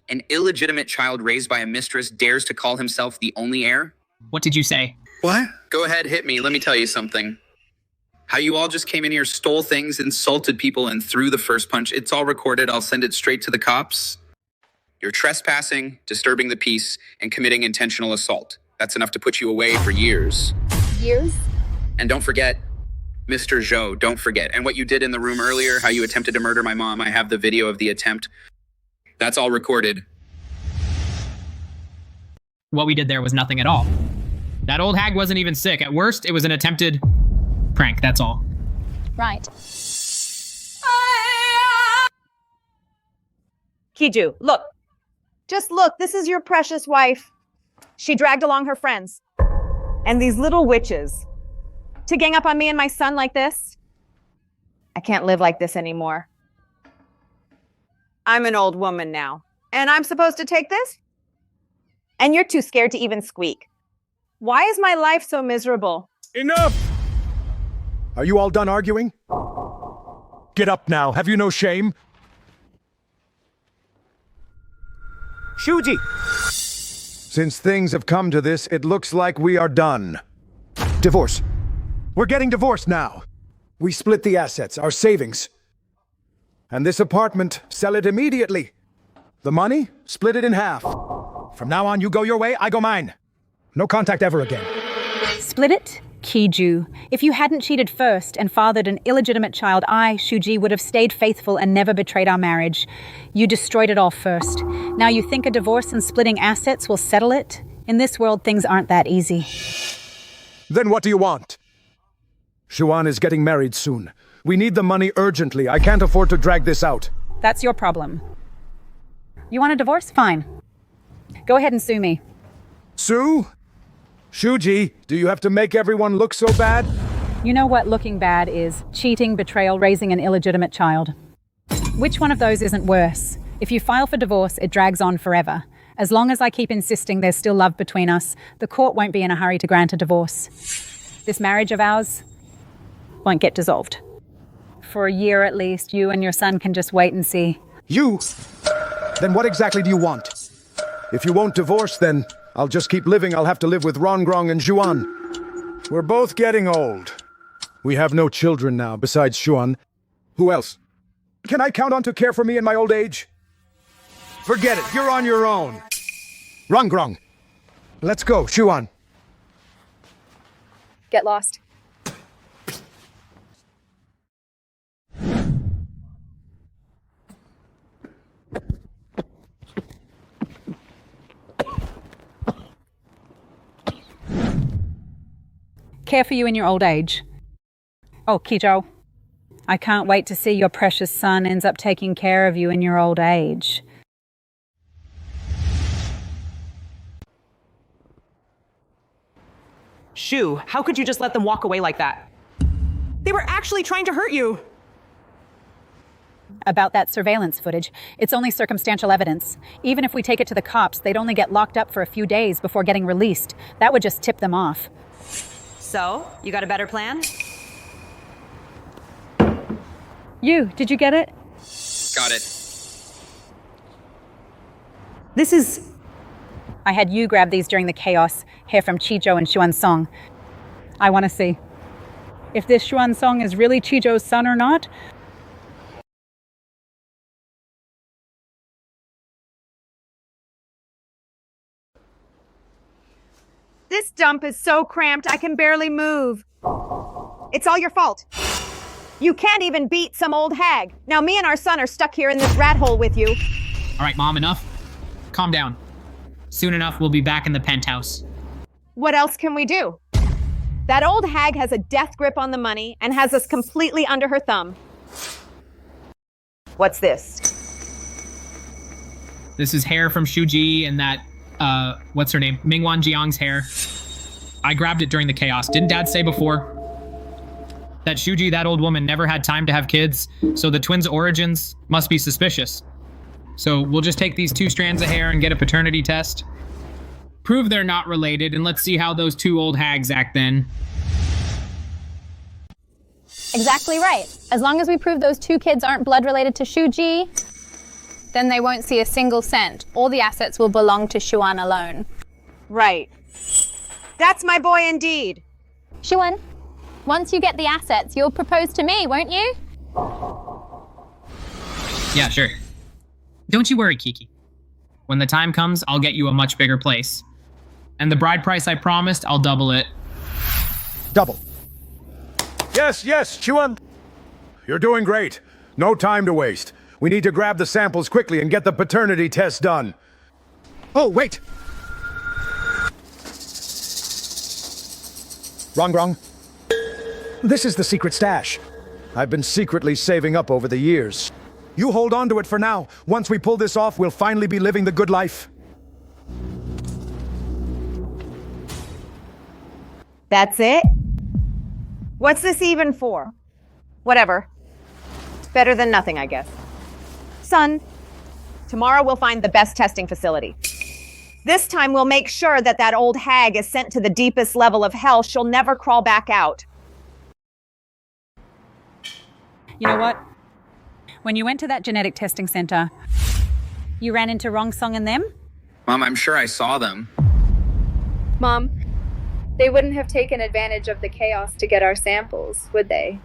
S8: An illegitimate child raised by a mistress dares to call himself the only heir?
S2: What did you say?
S8: What? Go ahead, hit me. Let me tell you something. How you all just came in here, stole things, insulted people, and threw the first punch. It's all recorded. I'll send it straight to the cops. You're trespassing, disturbing the peace, and committing intentional assault. That's enough to put you away for years.
S9: Years?
S8: And don't forget, Mr. Zhou, don't forget. And what you did in the room earlier, how you attempted to murder my mom, I have the video of the attempt. That's all recorded.
S2: What we did there was nothing at all. That old hag wasn't even sick. At worst, it was an attempted prank, that's all.
S7: Right.
S6: Kiju, look. Just look, this is your precious wife. She dragged along her friends. And these little witches. To gang up on me and my son like this? I can't live like this anymore. I'm an old woman now. And I'm supposed to take this? And you're too scared to even squeak. Why is my life so miserable?
S3: Enough! Are you all done arguing? Get up now. Have you no shame?
S4: Shuji!
S3: Since things have come to this, it looks like we are done. Divorce. We're getting divorced now. We split the assets, our savings. And this apartment, sell it immediately. The money, split it in half. From now on, you go your way, I go mine. No contact ever again.
S1: Split it? Kiju. If you hadn't cheated first and fathered an illegitimate child, I, Shuji, would have stayed faithful and never betrayed our marriage. You destroyed it all first. Now you think a divorce and splitting assets will settle it? In this world, things aren't that easy.
S3: Then what do you want? Xuan is getting married soon. We need the money urgently. I can't afford to drag this out.
S1: That's your problem. You want a divorce? Fine. Go ahead and sue me.
S3: Sue? Shuji, do you have to make everyone look so bad?
S1: You know what looking bad is? Cheating, betrayal, raising an illegitimate child. Which one of those isn't worse? If you file for divorce, it drags on forever. As long as I keep insisting there's still love between us, the court won't be in a hurry to grant a divorce. This marriage of ours won't get dissolved. For a year at least, you and your son can just wait and see.
S3: You? Then what exactly do you want? If you won't divorce, then I'll just keep living. I'll have to live with Rongrong and Zhuan. We're both getting old. We have no children now, besides Xuan. Who else? Can I count on to care for me in my old age? Forget it, you're on your own. Rongrong. Let's go, Xuan.
S9: Get lost.
S1: Care for you in your old age. Oh, Kijo, I can't wait to see your precious son ends up taking care of you in your old age.
S5: Shu, how could you just let them walk away like that? They were actually trying to hurt you.
S1: About that surveillance footage, it's only circumstantial evidence. Even if we take it to the cops, they'd only get locked up for a few days before getting released. That would just tip them off.
S5: So, you got a better plan?
S1: Did you get it?
S8: Got it.
S5: This is...
S1: I had you grab these during the chaos. Hear from Chijo and Xuan Song. I want to see if this Xuan Song is really Chijo's son or not.
S6: This dump is so cramped I can barely move. It's all your fault. You can't even beat some old hag. Now me and our son are stuck here in this rat hole with you.
S2: All right, Mom, enough. Calm down. Soon enough, we'll be back in the penthouse.
S6: What else can we do? That old hag has a death grip on the money and has us completely under her thumb. What's this?
S2: This is hair from Shuji and that, what's her name? Mingwan Jiang's hair. I grabbed it during the chaos. Didn't Dad say before that Shuji, that old woman, never had time to have kids, so the twins' origins must be suspicious. So we'll just take these 2 strands of hair and get a paternity test. Prove they're not related, and let's see how those 2 old hags act then.
S7: Exactly right. As long as we prove those 2 kids aren't blood related to Shuji, then they won't see a single cent. All the assets will belong to Xuan alone.
S6: Right. That's my boy indeed.
S7: Xuan, once you get the assets, you'll propose to me, won't you?
S2: Yeah, sure. Don't you worry, Kiki. When the time comes, I'll get you a much bigger place. And the bride price I promised, I'll double it.
S3: Double. Yes, Xuan. You're doing great. No time to waste. We need to grab the samples quickly and get the paternity test done. Oh, wait! Rongrong. This is the secret stash. I've been secretly saving up over the years. You hold on to it for now. Once we pull this off, we'll finally be living the good life.
S6: That's it? What's this even for? Whatever. It's better than nothing, I guess. Son, tomorrow we'll find the best testing facility. This time we'll make sure that that old hag is sent to the deepest level of hell. She'll never crawl back out.
S1: You know what? When you went to that genetic testing center, you ran into Rong Song and them?
S8: Mom, I'm sure I saw them.
S9: Mom, they wouldn't have taken advantage of the chaos to get our samples, would they?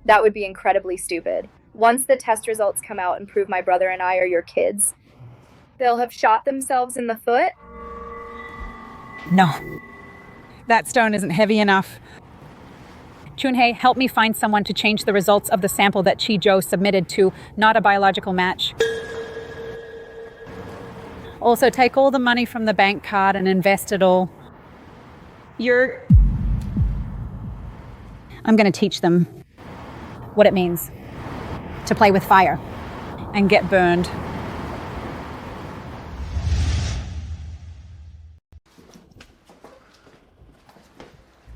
S9: That would be incredibly stupid. Once the test results come out and prove my brother and I are your kids, they'll have shot themselves in the foot?
S1: No. That stone isn't heavy enough. Chunhei, help me find someone to change the results of the sample that Chi-Jo submitted to not a biological match. Also, take all the money from the bank card and invest it all. I'm going to teach them what it means to play with fire and get burned.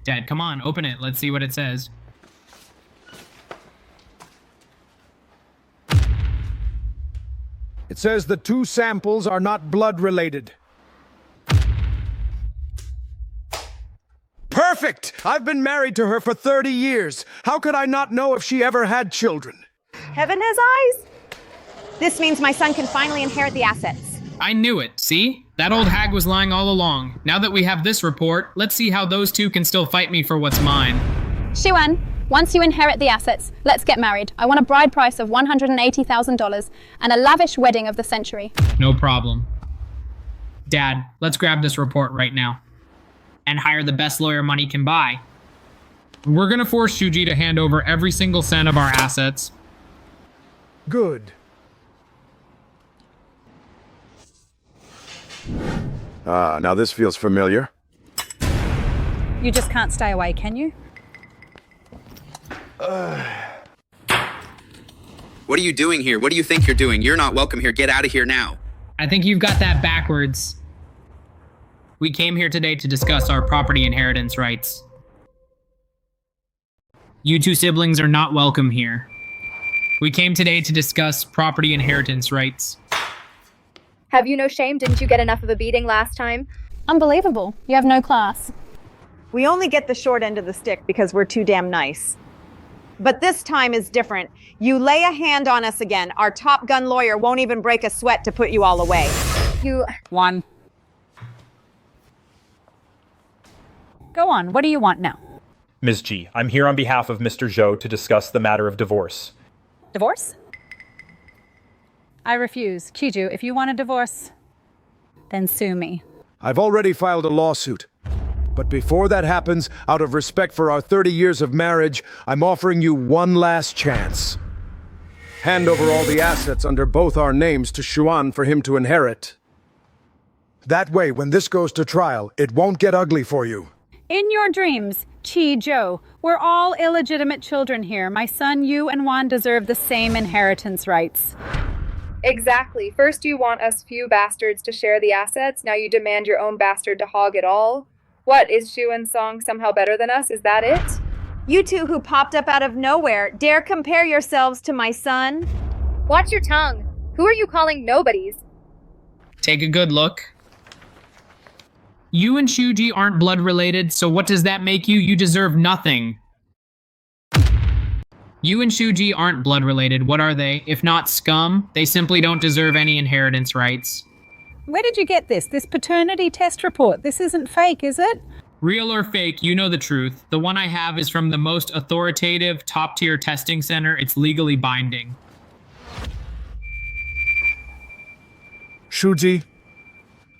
S2: Dad, come on, open it. Let's see what it says.
S3: It says the two samples are not blood-related. Perfect! I've been married to her for 30 years. How could I not know if she ever had children?
S6: Heaven has eyes. This means my son can finally inherit the assets.
S2: I knew it, see? That old hag was lying all along. Now that we have this report, let's see how those two can still fight me for what's mine.
S7: Shuan, once you inherit the assets, let's get married. I want a bride price of $180,000 and a lavish wedding of the century.
S2: No problem. Dad, let's grab this report right now. And hire the best lawyer money can buy. We're gonna force Shuji to hand over every single cent of our assets.
S3: Good. Now this feels familiar.
S1: You just can't stay away, can you?
S8: What are you doing here? What do you think you're doing? You're not welcome here. Get out of here now.
S2: I think you've got that backwards. We came here today to discuss our property inheritance rights. You two siblings are not welcome here. We came today to discuss property inheritance rights.
S9: Have you no shame? Didn't you get enough of a beating last time?
S7: Unbelievable. You have no class.
S6: We only get the short end of the stick because we're too damn nice. But this time is different. You lay a hand on us again, our Top Gun lawyer won't even break a sweat to put you all away.
S1: One. Go on, what do you want now?
S10: Ms. G, I'm here on behalf of Mr. Zhou to discuss the matter of divorce.
S1: Divorce? I refuse. Kiju, if you want a divorce, then sue me.
S3: I've already filed a lawsuit. But before that happens, out of respect for our 30 years of marriage, I'm offering you one last chance. Hand over all the assets under both our names to Xuan for him to inherit. That way, when this goes to trial, it won't get ugly for you.
S1: In your dreams, Chi Zhou, we're all illegitimate children here. My son, you, and Juan deserve the same inheritance rights.
S9: Exactly. First you want us few bastards to share the assets, now you demand your own bastard to hog it all. What, is Shuan's song somehow better than us? Is that it?
S6: You two who popped up out of nowhere, dare compare yourselves to my son?
S9: Watch your tongue. Who are you calling nobodies?
S2: Take a good look. You and Shuji aren't blood related, so what does that make you? You deserve nothing. You and Shuji aren't blood related. What are they? If not scum, they simply don't deserve any inheritance rights.
S1: Where did you get this? This paternity test report? This isn't fake, is it?
S2: Real or fake, you know the truth. The one I have is from the most authoritative, top-tier testing center. It's legally binding.
S3: Shuji,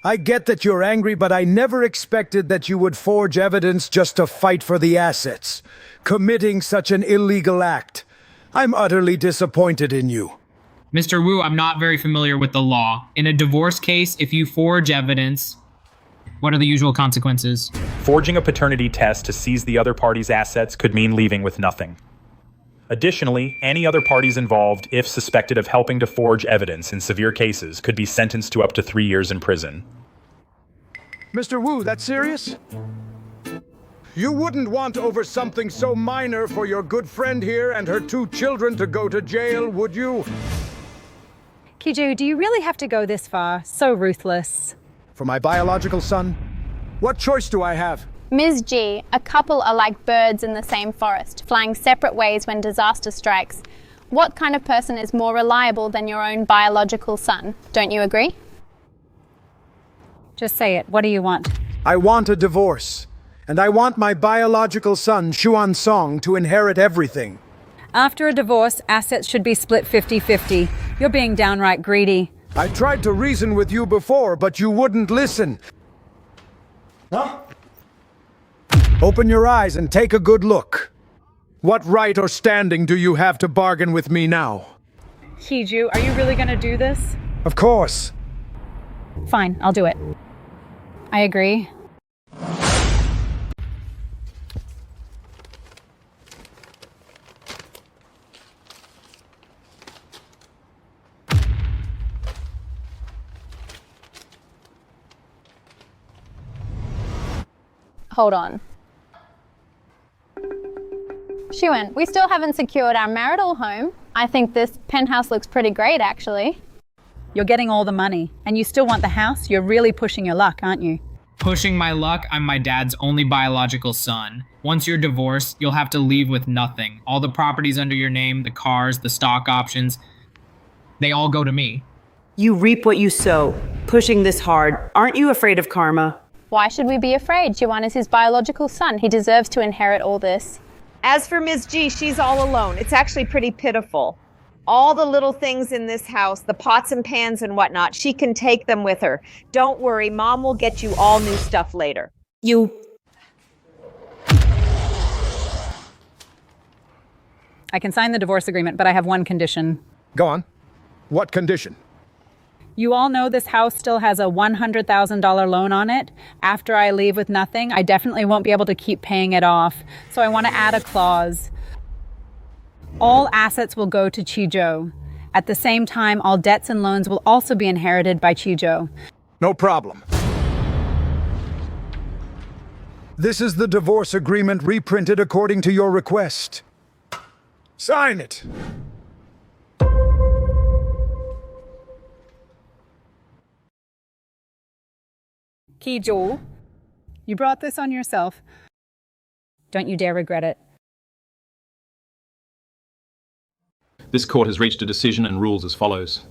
S3: I get that you're angry, but I never expected that you would forge evidence just to fight for the assets, committing such an illegal act. I'm utterly disappointed in you.
S2: Mr. Wu, I'm not very familiar with the law. In a divorce case, if you forge evidence, what are the usual consequences?
S10: Forging a paternity test to seize the other party's assets could mean leaving with nothing. Additionally, any other parties involved, if suspected of helping to forge evidence in severe cases, could be sentenced to up to 3 years in prison.
S3: Mr. Wu, that's serious? You wouldn't want over something so minor for your good friend here and her 2 children to go to jail, would you?
S1: Kiju, do you really have to go this far? So ruthless.
S3: For my biological son? What choice do I have?
S7: Ms. G, a couple are like birds in the same forest, flying separate ways when disaster strikes. What kind of person is more reliable than your own biological son? Don't you agree?
S1: Just say it. What do you want?
S3: I want a divorce. And I want my biological son, Xuan Song, to inherit everything.
S1: After a divorce, assets should be split 50-50. You're being downright greedy.
S3: I tried to reason with you before, but you wouldn't listen. Huh? Open your eyes and take a good look. What right or standing do you have to bargain with me now?
S1: Kiju, are you really gonna do this?
S3: Of course.
S1: Fine, I'll do it. I agree.
S7: Hold on. Shuan, we still haven't secured our marital home. I think this penthouse looks pretty great, actually.
S1: You're getting all the money, and you still want the house? You're really pushing your luck, aren't you?
S2: Pushing my luck, I'm my dad's only biological son. Once you're divorced, you'll have to leave with nothing. All the properties under your name, the cars, the stock options, they all go to me.
S5: You reap what you sow. Pushing this hard, aren't you afraid of karma?
S7: Why should we be afraid? Yuan is his biological son. He deserves to inherit all this.
S6: As for Ms. G, she's all alone. It's actually pretty pitiful. All the little things in this house, the pots and pans and whatnot, she can take them with her. Don't worry, Mom will get you all new stuff later.
S1: I can sign the divorce agreement, but I have one condition.
S3: Go on. What condition?
S1: You all know this house still has a $100,000 loan on it. After I leave with nothing, I definitely won't be able to keep paying it off. So I want to add a clause. All assets will go to Chijo. At the same time, all debts and loans will also be inherited by Chijo.
S3: No problem. This is the divorce agreement reprinted according to your request. Sign it.
S1: Chijo, you brought this on yourself. Don't you dare regret it.
S11: This court has reached a decision and rules as follows.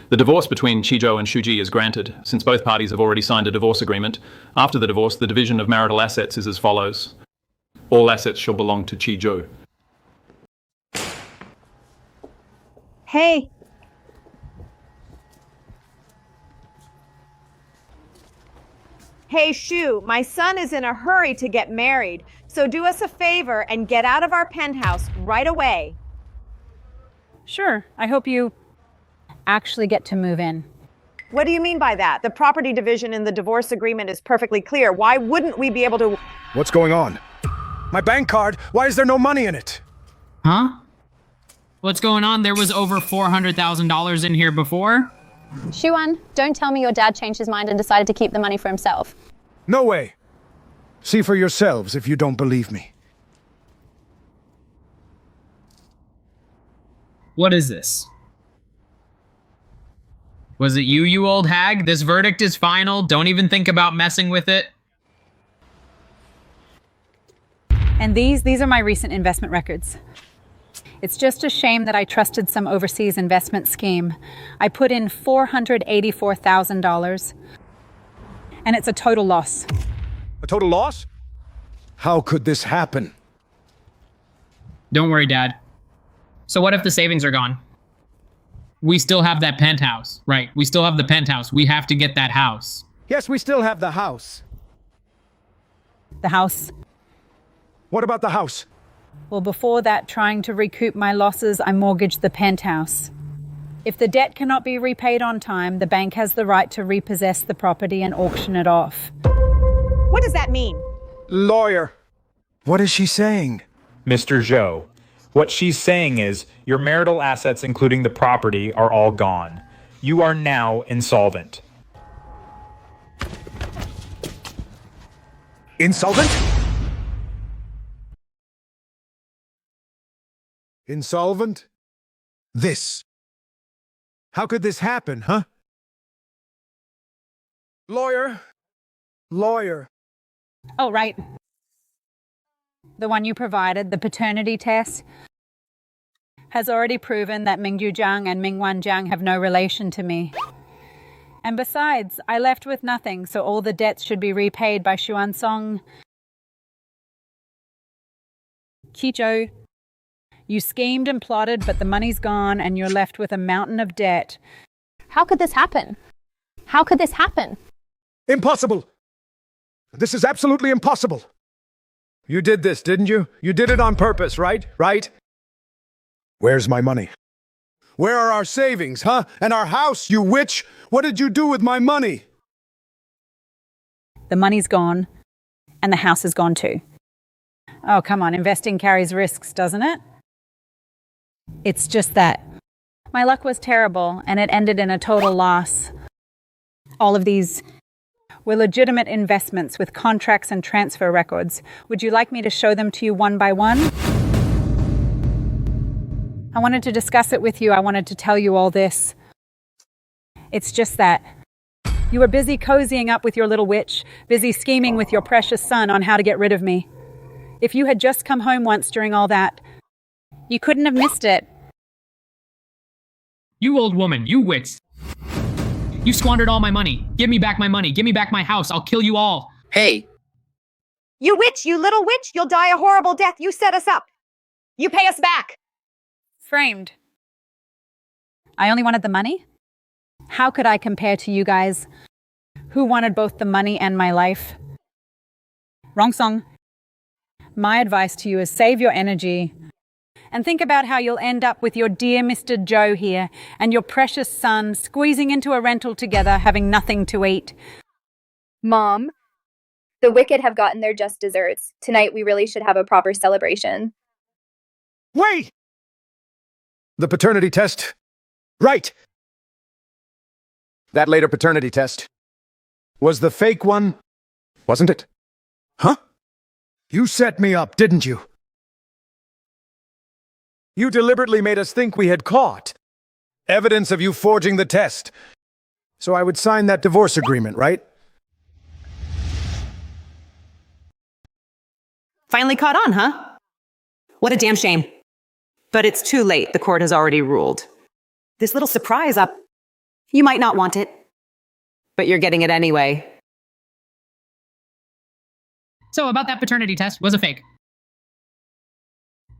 S11: The divorce between Chijo and Shuji is granted, since both parties have already signed a divorce agreement. After the divorce, the division of marital assets is as follows. All assets shall belong to Chijo.
S6: Hey. Hey, Shu, my son is in a hurry to get married, so do us a favor and get out of our penthouse right away.
S1: Sure, I hope you actually get to move in.
S6: What do you mean by that? The property division in the divorce agreement is perfectly clear. Why wouldn't we be able to...
S3: What's going on? My bank card, why is there no money in it?
S2: Huh? What's going on? There was over $400,000 in here before?
S7: Shuan, don't tell me your dad changed his mind and decided to keep the money for himself.
S3: No way. See for yourselves if you don't believe me.
S2: What is this? Was it you, you old hag? This verdict is final. Don't even think about messing with it.
S1: And these are my recent investment records. It's just a shame that I trusted some overseas investment scheme. I put in $484,000, and it's a total loss.
S3: A total loss? How could this happen?
S2: Don't worry, Dad. So what if the savings are gone? We still have that penthouse, right? We still have the penthouse. We have to get that house.
S4: Yes, we still have the house.
S1: The house?
S3: What about the house?
S1: Well, before that, trying to recoup my losses, I mortgaged the penthouse. If the debt cannot be repaid on time, the bank has the right to repossess the property and auction it off.
S6: What does that mean?
S3: Lawyer. What is she saying?
S10: Mr. Zhou, what she's saying is your marital assets, including the property, are all gone. You are now insolvent.
S3: Insolvent? Insolvent? This. How could this happen, huh? Lawyer. Lawyer.
S1: Oh, right. The one you provided, the paternity test, has already proven that Mingyu Zhang and Mingwan Zhang have no relation to me. And besides, I left with nothing, so all the debts should be repaid by Xuansong. Chijo, you schemed and plotted, but the money's gone and you're left with a mountain of debt.
S7: How could this happen? How could this happen?
S3: Impossible! This is absolutely impossible! You did this, didn't you? You did it on purpose, right? Right? Where's my money? Where are our savings, huh? And our house, you witch! What did you do with my money?
S1: The money's gone, and the house is gone too. Oh, come on, investing carries risks, doesn't it? It's just that. My luck was terrible, and it ended in a total loss. All of these were legitimate investments with contracts and transfer records. Would you like me to show them to you one by one? I wanted to discuss it with you. I wanted to tell you all this. It's just that you were busy cozying up with your little witch, busy scheming with your precious son on how to get rid of me. If you had just come home once during all that, you couldn't have missed it.
S2: You old woman, you witch. You squandered all my money. Give me back my money. Give me back my house. I'll kill you all.
S8: Hey,
S6: You witch, you little witch, you'll die a horrible death. You set us up. You pay us back.
S1: Framed. I only wanted the money? How could I compare to you guys, who wanted both the money and my life? Wrong song. My advice to you is save your energy and think about how you'll end up with your dear Mr. Joe here and your precious son squeezing into a rental together, having nothing to eat.
S9: Mom, the wicked have gotten their just desserts. Tonight we really should have a proper celebration.
S3: Wait! The paternity test. Right! That later paternity test was the fake one, wasn't it? Huh? You set me up, didn't you? You deliberately made us think we had caught evidence of you forging the test. So I would sign that divorce agreement, right?
S5: Finally caught on, huh? What a damn shame. But it's too late. The court has already ruled. This little surprise up, you might not want it, but you're getting it anyway.
S2: So about that paternity test was a fake.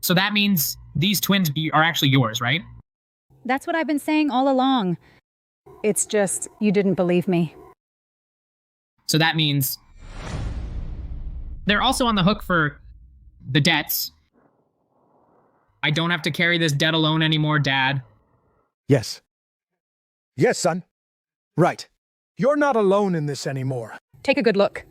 S2: So that means these twins are actually yours, right?
S1: That's what I've been saying all along. It's just, you didn't believe me.
S2: So that means they're also on the hook for the debts. I don't have to carry this debt alone anymore, Dad.
S3: Yes. Yes, son. Right. You're not alone in this anymore.
S1: Take a good look.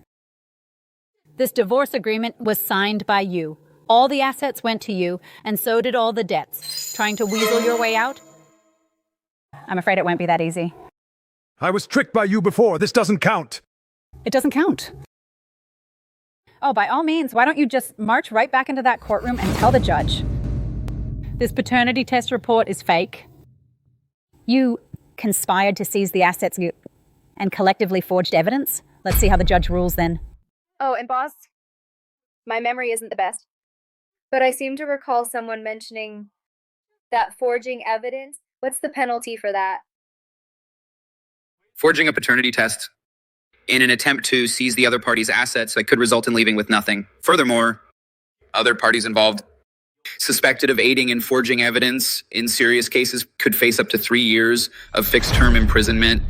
S1: This divorce agreement was signed by you. All the assets went to you, and so did all the debts. Trying to weasel your way out? I'm afraid it won't be that easy.
S3: I was tricked by you before. This doesn't count.
S1: It doesn't count. Oh, by all means, why don't you just march right back into that courtroom and tell the judge? This paternity test report is fake. You conspired to seize the assets and collectively forged evidence. Let's see how the judge rules then.
S9: Oh, and boss, my memory isn't the best, but I seem to recall someone mentioning that forging evidence. What's the penalty for that?
S8: forging a paternity test in an attempt to seize the other party's assets that could result in leaving with nothing. Furthermore, other parties involved suspected of aiding and forging evidence in serious cases could face up to 3 years of fixed-term imprisonment.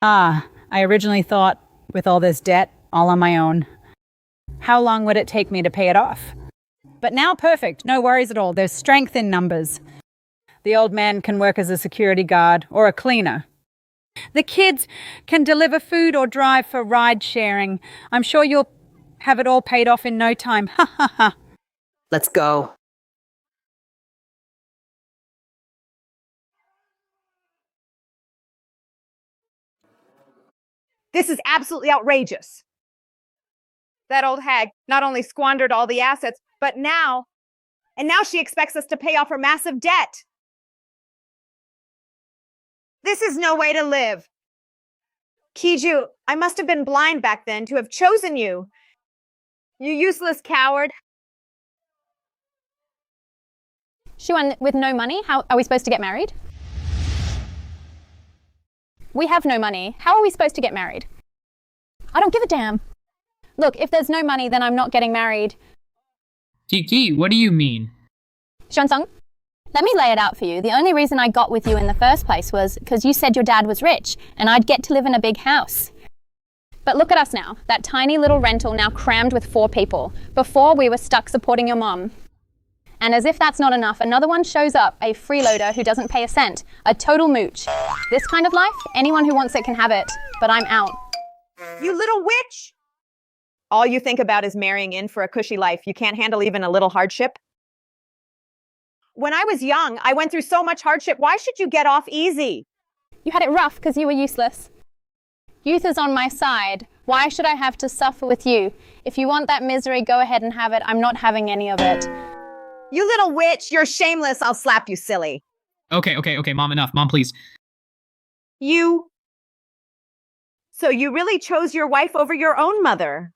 S1: I originally thought, with all this debt, all on my own, how long would it take me to pay it off? But now, perfect. No worries at all. There's strength in numbers. The old man can work as a security guard or a cleaner. The kids can deliver food or drive for ride sharing. I'm sure you'll have it all paid off in no time. Ha ha ha.
S5: Let's go.
S6: This is absolutely outrageous. That old hag not only squandered all the assets, but now she expects us to pay off her massive debt. This is no way to live. Kiju, I must have been blind back then to have chosen you. You useless coward.
S7: Shuan, with no money, how are we supposed to get married? We have no money. How are we supposed to get married? I don't give a damn. Look, if there's no money, then I'm not getting married.
S2: Kiki, what do you mean?
S7: Shuan-sung, let me lay it out for you. The only reason I got with you in the first place was because you said your dad was rich and I'd get to live in a big house. But look at us now, that tiny little rental now crammed with 4 people. Before, we were stuck supporting your mom. And as if that's not enough, another one shows up, a freeloader who doesn't pay a cent, a total mooch. This kind of life, anyone who wants it can have it, but I'm out.
S6: You little witch! All you think about is marrying in for a cushy life. You can't handle even a little hardship? When I was young, I went through so much hardship. Why should you get off easy?
S7: You had it rough because you were useless. Youth is on my side. Why should I have to suffer with you? If you want that misery, go ahead and have it. I'm not having any of it.
S6: You little witch, you're shameless. I'll slap you, silly.
S2: Okay, Mom, enough. Mom, please.
S6: You. So you really chose your wife over your own mother.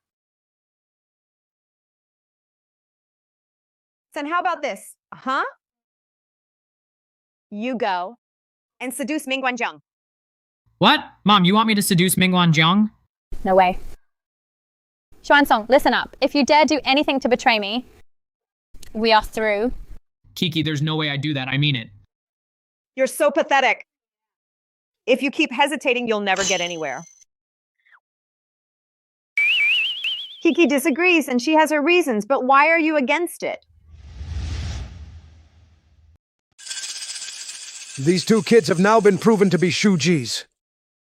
S6: Then how about this? Huh? You go and seduce Ming Guanzhang.
S2: What? Mom, you want me to seduce Mingwan Jiang?
S7: No way. Xuansong, listen up. If you dare do anything to betray me, we are through.
S2: Kiki, there's no way I do that. I mean it.
S6: You're so pathetic. If you keep hesitating, you'll never get anywhere. Kiki disagrees, and she has her reasons, but why are you against it?
S3: These two kids have now been proven to be Shuji's.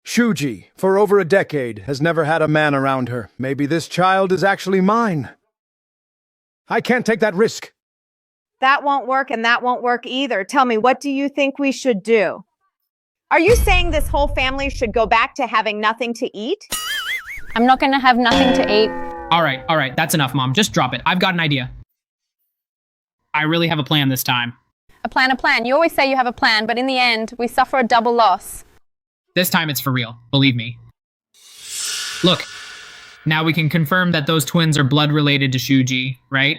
S3: Shuji, for over a decade, has never had a man around her. Maybe this child is actually mine. I can't take that risk.
S6: That won't work, and that won't work either. Tell me, what do you think we should do? Are you saying this whole family should go back to having nothing to eat?
S7: I'm not going to have nothing to eat.
S2: All right, that's enough, Mom. Just drop it. I've got an idea. I really have a plan this time.
S7: A plan. You always say you have a plan, but in the end, we suffer a double loss.
S2: This time it's for real, believe me. Look, now we can confirm that those twins are blood related to Shuji, right?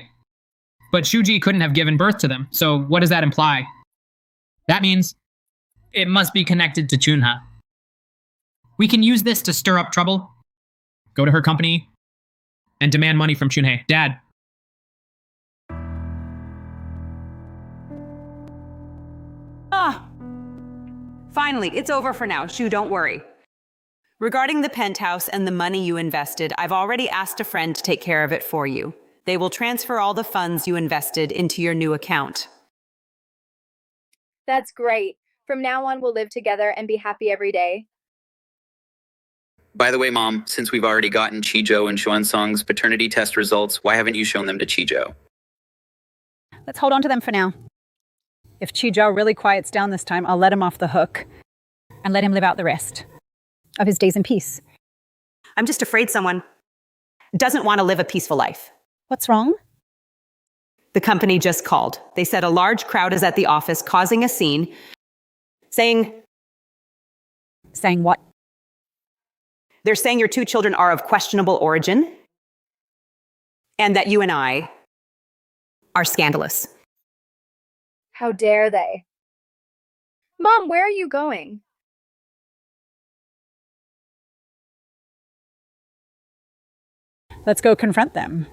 S2: But Shuji couldn't have given birth to them, so what does that imply? That means it must be connected to Chunha. We can use this to stir up trouble, go to her company, and demand money from Chunhei. Dad.
S5: Finally, it's over for now. Shu, don't worry. Regarding the penthouse and the money you invested, I've already asked a friend to take care of it for you. They will transfer all the funds you invested into your new account.
S9: That's great. From now on, we'll live together and be happy every day.
S8: By the way, Mom, since we've already gotten Chizhou and Xuansong's paternity test results, why haven't you shown them to Chizhou?
S1: Let's hold on to them for now. If Chizhou really quiets down this time, I'll let him off the hook and let him live out the rest of his days in peace.
S5: I'm just afraid someone doesn't want to live a peaceful life.
S1: What's wrong?
S5: The company just called. They said a large crowd is at the office causing a scene, saying
S1: what?
S5: They're saying your two children are of questionable origin and that you and I are scandalous.
S9: How dare they? Mom, where are you going?
S1: Let's go confront them.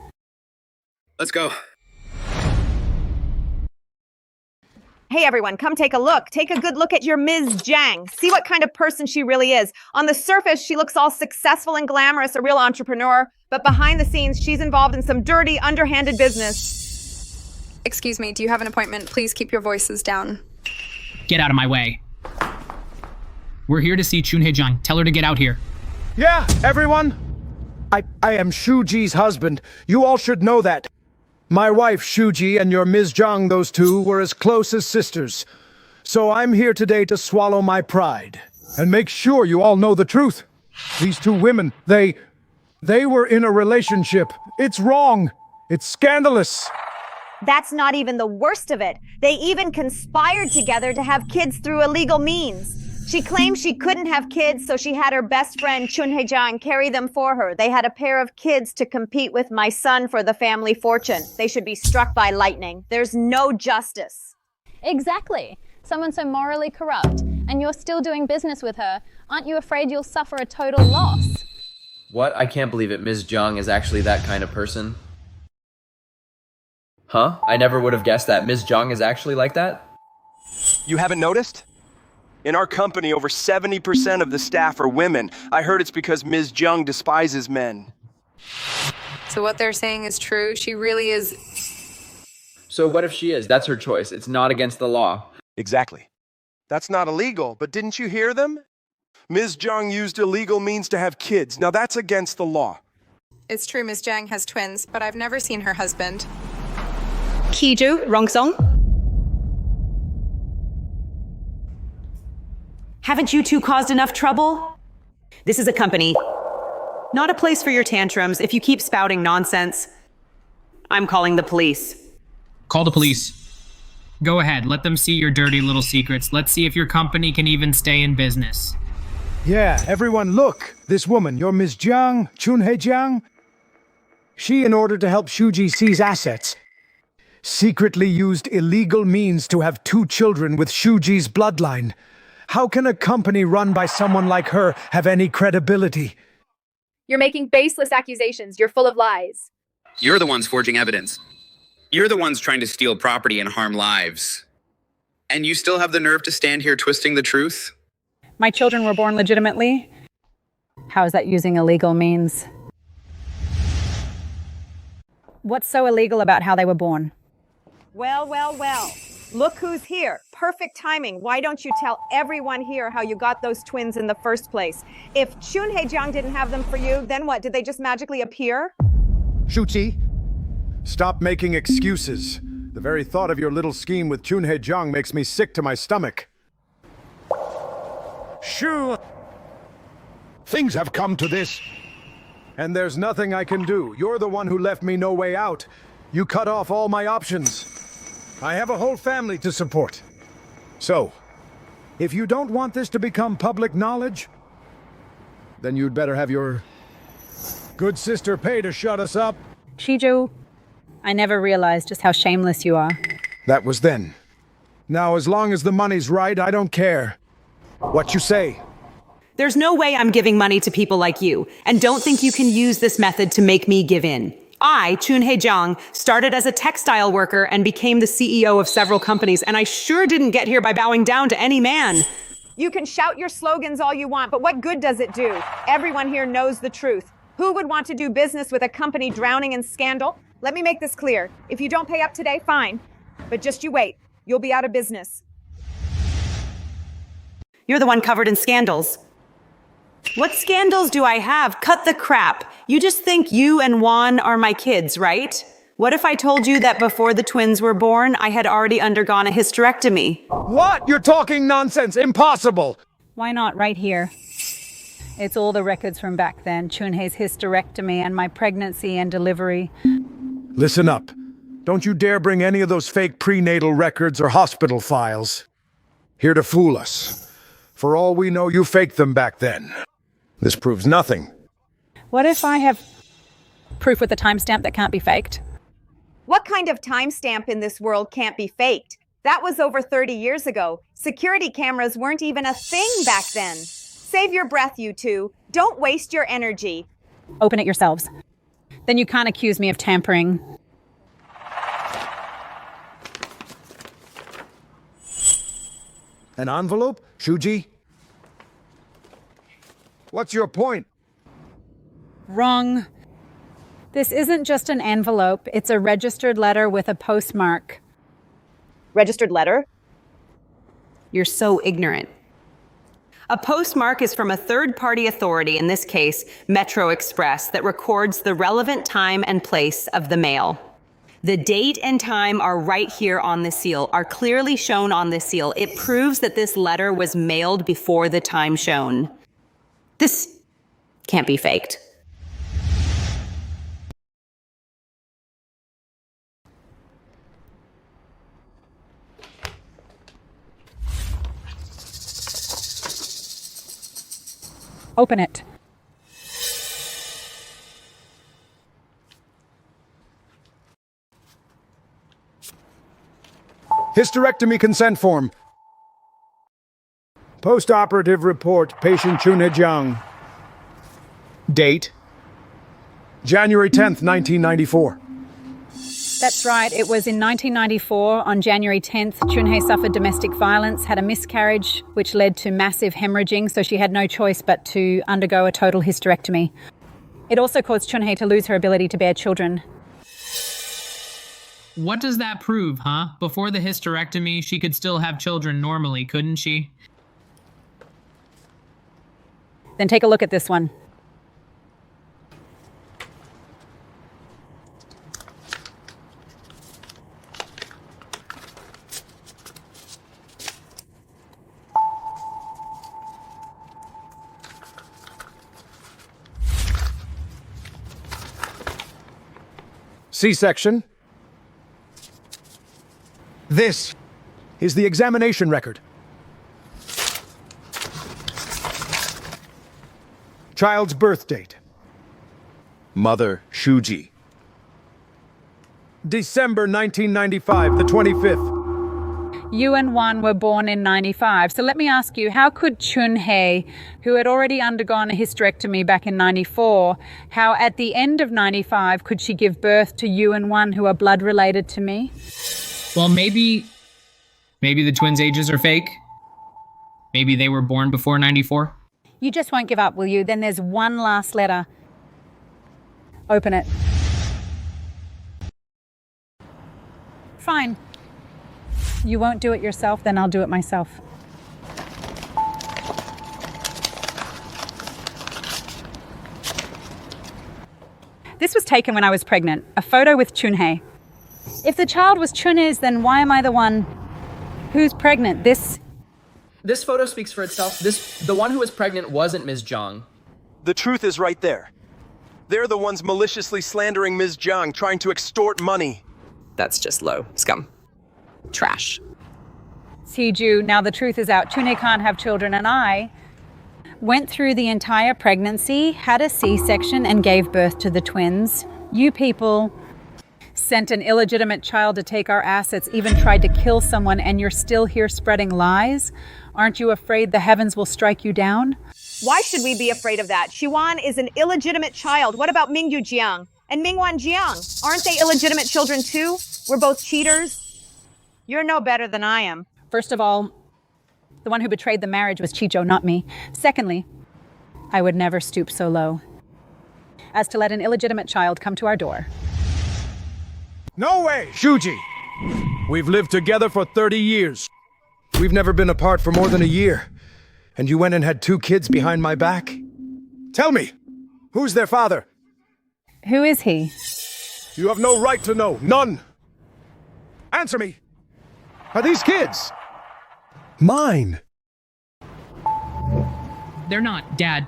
S8: Let's go.
S6: Hey everyone, come take a look. Take a good look at your Ms. Zhang. See what kind of person she really is. On the surface, she looks all successful and glamorous, a real entrepreneur. But behind the scenes, she's involved in some dirty, underhanded business.
S12: Excuse me, do you have an appointment? Please keep your voices down.
S2: Get out of my way. We're here to see Chunhei Jiang. Tell her to get out here.
S3: Yeah, everyone! I am Shuji's husband. You all should know that. My wife, Shuji, and your Ms. Zhang, those two, were as close as sisters. So I'm here today to swallow my pride and make sure you all know the truth. These two women, they were in a relationship. It's wrong. It's scandalous.
S6: That's not even the worst of it. They even conspired together to have kids through illegal means. She claimed she couldn't have kids, so she had her best friend, Chunhei Jiang, carry them for her. They had a pair of kids to compete with my son for the family fortune. They should be struck by lightning. There's no justice.
S7: Exactly. Someone so morally corrupt, and you're still doing business with her. Aren't you afraid you'll suffer a total loss?
S13: What? I can't believe it. Ms. Jiang is actually that kind of person. Huh? I never would have guessed that. Ms. Jiang is actually like that?
S14: You haven't noticed? In our company, over 70% of the staff are women. I heard it's because Ms. Jiang despises men.
S12: So what they're saying is true? She really is...
S13: So what if she is? That's her choice. It's not against the law.
S14: Exactly. That's not illegal, but didn't you hear them? Ms. Jiang used illegal means to have kids. Now that's against the law.
S12: It's true Ms. Jiang has twins, but I've never seen her husband.
S5: Kiju, Rongsong? Haven't you two caused enough trouble? This is a company, not a place for your tantrums. If you keep spouting nonsense, I'm calling the police.
S2: Call the police. Go ahead, let them see your dirty little secrets. Let's see if your company can even stay in business.
S3: Yeah, everyone look. This woman, your Ms. Jiang, Chunhei Jiang. She, in order to help Shuji seize assets, secretly used illegal means to have 2 children with Shuji's bloodline. How can a company run by someone like her have any credibility?
S9: You're making baseless accusations. You're full of lies.
S8: You're the ones forging evidence. You're the ones trying to steal property and harm lives. And you still have the nerve to stand here twisting the truth?
S1: My children were born legitimately. How is that using illegal means? What's so illegal about how they were born?
S6: Well, well, well. Look who's here. Perfect timing. Why don't you tell everyone here how you got those twins in the first place? If Chunhei Jiang didn't have them for you, then what? Did they just magically appear?
S3: Shuji, stop making excuses. The very thought of your little scheme with Chunhei Jiang makes me sick to my stomach.
S4: Shu! Things have come to this.
S3: And there's nothing I can do. You're the one who left me no way out. You cut off all my options. I have a whole family to support. So, if you don't want this to become public knowledge, then you'd better have your good sister pay to shut us up.
S1: Shiju, I never realized just how shameless you are.
S3: That was then. Now, as long as the money's right, I don't care. What you say?
S5: There's no way I'm giving money to people like you, and don't think you can use this method to make me give in. I, Chunhei Jiang, started as a textile worker and became the CEO of several companies, and I sure didn't get here by bowing down to any man.
S6: You can shout your slogans all you want, but what good does it do? Everyone here knows the truth. Who would want to do business with a company drowning in scandal? Let me make this clear. If you don't pay up today, fine. But just you wait. You'll be out of business.
S5: You're the one covered in scandals. What scandals do I have? Cut the crap. You just think you and Juan are my kids, right? What if I told you that before the twins were born, I had already undergone a hysterectomy?
S3: What? You're talking nonsense. Impossible.
S1: Why not right here? It's all the records from back then. Chunhei's hysterectomy and my pregnancy and delivery.
S3: Listen up. Don't you dare bring any of those fake prenatal records or hospital files here to fool us. For all we know, you faked them back then. This proves nothing.
S1: What if I have proof with a timestamp that can't be faked?
S6: What kind of timestamp in this world can't be faked? That was over 30 years ago. Security cameras weren't even a thing back then. Save your breath, you two. Don't waste your energy.
S1: Open it yourselves. Then you can't accuse me of tampering.
S3: An envelope? Shuji? What's your point?
S1: Wrong. This isn't just an envelope. It's a registered letter with a postmark.
S6: Registered letter?
S5: You're so ignorant. A postmark is from a third-party authority, in this case, Metro Express, that records the relevant time and place of the mail. The date and time are right here on the seal, are clearly shown on the seal. It proves that this letter was mailed before the time shown. This can't be faked.
S1: Open it.
S3: Hysterectomy consent form. Post-operative report, patient Chunhei Jiang. Date? January 10th, 1994.
S1: That's right. It was in 1994, on January 10th, Chunhei suffered domestic violence, had a miscarriage, which led to massive hemorrhaging, so she had no choice but to undergo a total hysterectomy. It also caused Chunhei to lose her ability to bear children.
S2: What does that prove, huh? Before the hysterectomy, she could still have children normally, couldn't she?
S1: Then take a look at this one.
S3: C-section. This is the examination record. Child's birth date. Mother Shuji. December 1995, the 25th.
S1: You and Wan were born in 95. So let me ask you, how could Chun-hei, who had already undergone a hysterectomy back in 94, how at the end of 95 could she give birth to you and Wan, who are blood related to me?
S2: Well, maybe the twins' ages are fake. Maybe they were born before 94.
S1: You just won't give up, will you? Then there's one last letter. Open it. Fine. You won't do it yourself, then I'll do it myself. This was taken when I was pregnant, a photo with Chun-hei. If the child was Chun-hei's, then why am I the one who's pregnant?
S13: This photo speaks for itself. The one who was pregnant wasn't Ms. Zhang.
S14: The truth is right there. They're the ones maliciously slandering Ms. Zhang, trying to extort money.
S5: That's just low. Scum. Trash.
S1: Siju, now the truth is out. Chun-hei can't have children, and I went through the entire pregnancy, had a C-section, and gave birth to the twins. You people sent an illegitimate child to take our assets, even tried to kill someone, and you're still here spreading lies? Aren't you afraid the heavens will strike you down?
S6: Why should we be afraid of that? Xiwan is an illegitimate child. What about Mingyu Jiang and Mingwan Jiang? Aren't they illegitimate children too? We're both cheaters. You're no better than I am.
S1: First of all, the one who betrayed the marriage was Chijo, not me. Secondly, I would never stoop so low as to let an illegitimate child come to our door.
S3: No way, Shuji! We've lived together for 30 years. We've never been apart for more than a year. And you went and had 2 kids behind my back? Tell me, who's their father?
S1: Who is he?
S3: You have no right to know. None. Answer me. Are these kids mine?
S2: They're not, Dad.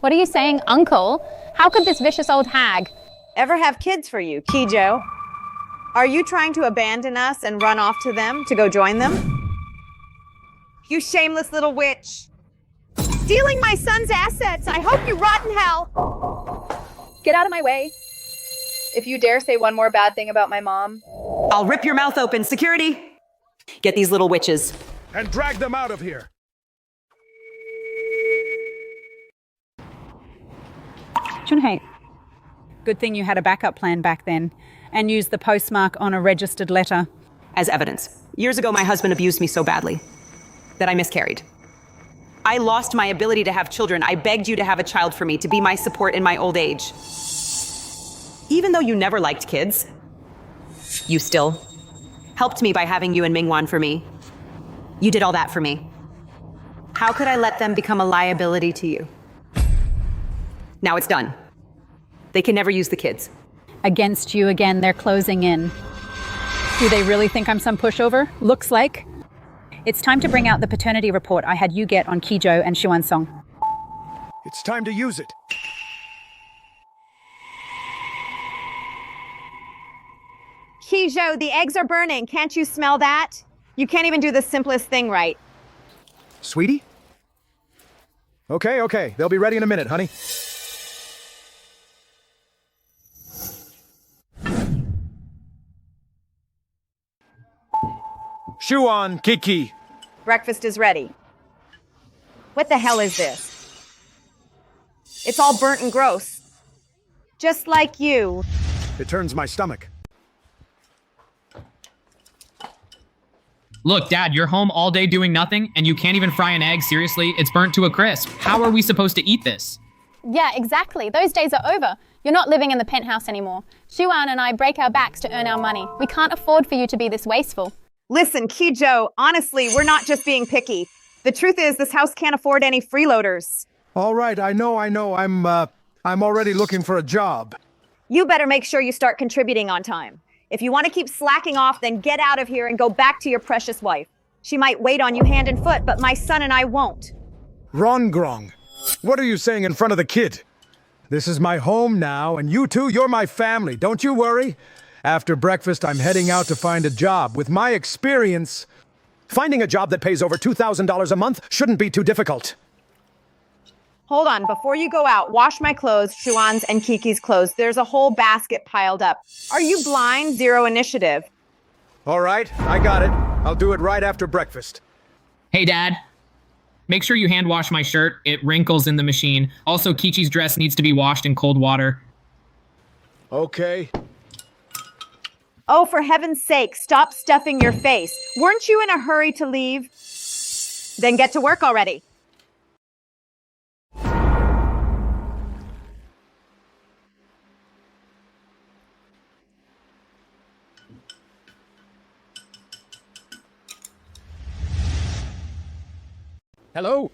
S7: What are you saying, Uncle? How could this vicious old hag
S6: ever have kids for you, Kijo? Are you trying to abandon us and run off to them to go join them? You shameless little witch. Stealing my son's assets. I hope you rot in hell.
S9: Get out of my way. If you dare say one more bad thing about my mom,
S5: I'll rip your mouth open. Security! Get these little witches.
S3: And drag them out of here.
S1: Chun-hei, good thing you had a backup plan back then and used the postmark on a registered letter.
S5: As evidence. Years ago, my husband abused me so badly that I miscarried. I lost my ability to have children. I begged you to have a child for me, to be my support in my old age. Even though you never liked kids, you still helped me by having you and Mingwan for me. You did all that for me. How could I let them become a liability to you? Now it's done. They can never use the kids.
S1: Against you again, they're closing in. Do they really think I'm some pushover? Looks like. It's time to bring out the paternity report I had you get on Kijo and Xuan Song.
S3: It's time to use it.
S6: Kijo, the eggs are burning. Can't you smell that? You can't even do the simplest thing right.
S3: Sweetie? Okay. They'll be ready in a minute, honey. Xuan, Kiki.
S6: Breakfast is ready. What the hell is this? It's all burnt and gross. Just like you.
S3: It turns my stomach.
S2: Look, Dad, you're home all day doing nothing, and you can't even fry an egg. Seriously, it's burnt to a crisp. How are we supposed to eat this?
S7: Yeah, exactly. Those days are over. You're not living in the penthouse anymore. Xuan and I break our backs to earn our money. We can't afford for you to be this wasteful.
S6: Listen, Kijo, honestly, we're not just being picky. The truth is, this house can't afford any freeloaders.
S3: All right, I know. I'm already looking for a job.
S6: You better make sure you start contributing on time. If you want to keep slacking off, then get out of here and go back to your precious wife. She might wait on you hand and foot, but my son and I won't.
S3: Rongrong, what are you saying in front of the kid? This is my home now, and you two, you're my family. Don't you worry. After breakfast, I'm heading out to find a job. With my experience, finding a job that pays over $2,000 a month shouldn't be too difficult.
S6: Hold on, before you go out, wash my clothes, Shuan's and Kiki's clothes. There's a whole basket piled up. Are you blind? Zero initiative.
S3: All right, I got it. I'll do it right after breakfast.
S2: Hey, Dad. Make sure you hand wash my shirt. It wrinkles in the machine. Also, Kichi's dress needs to be washed in cold water.
S3: Okay.
S6: Oh, for heaven's sake, stop stuffing your face. Weren't you in a hurry to leave? Then get to work already.
S3: Hello?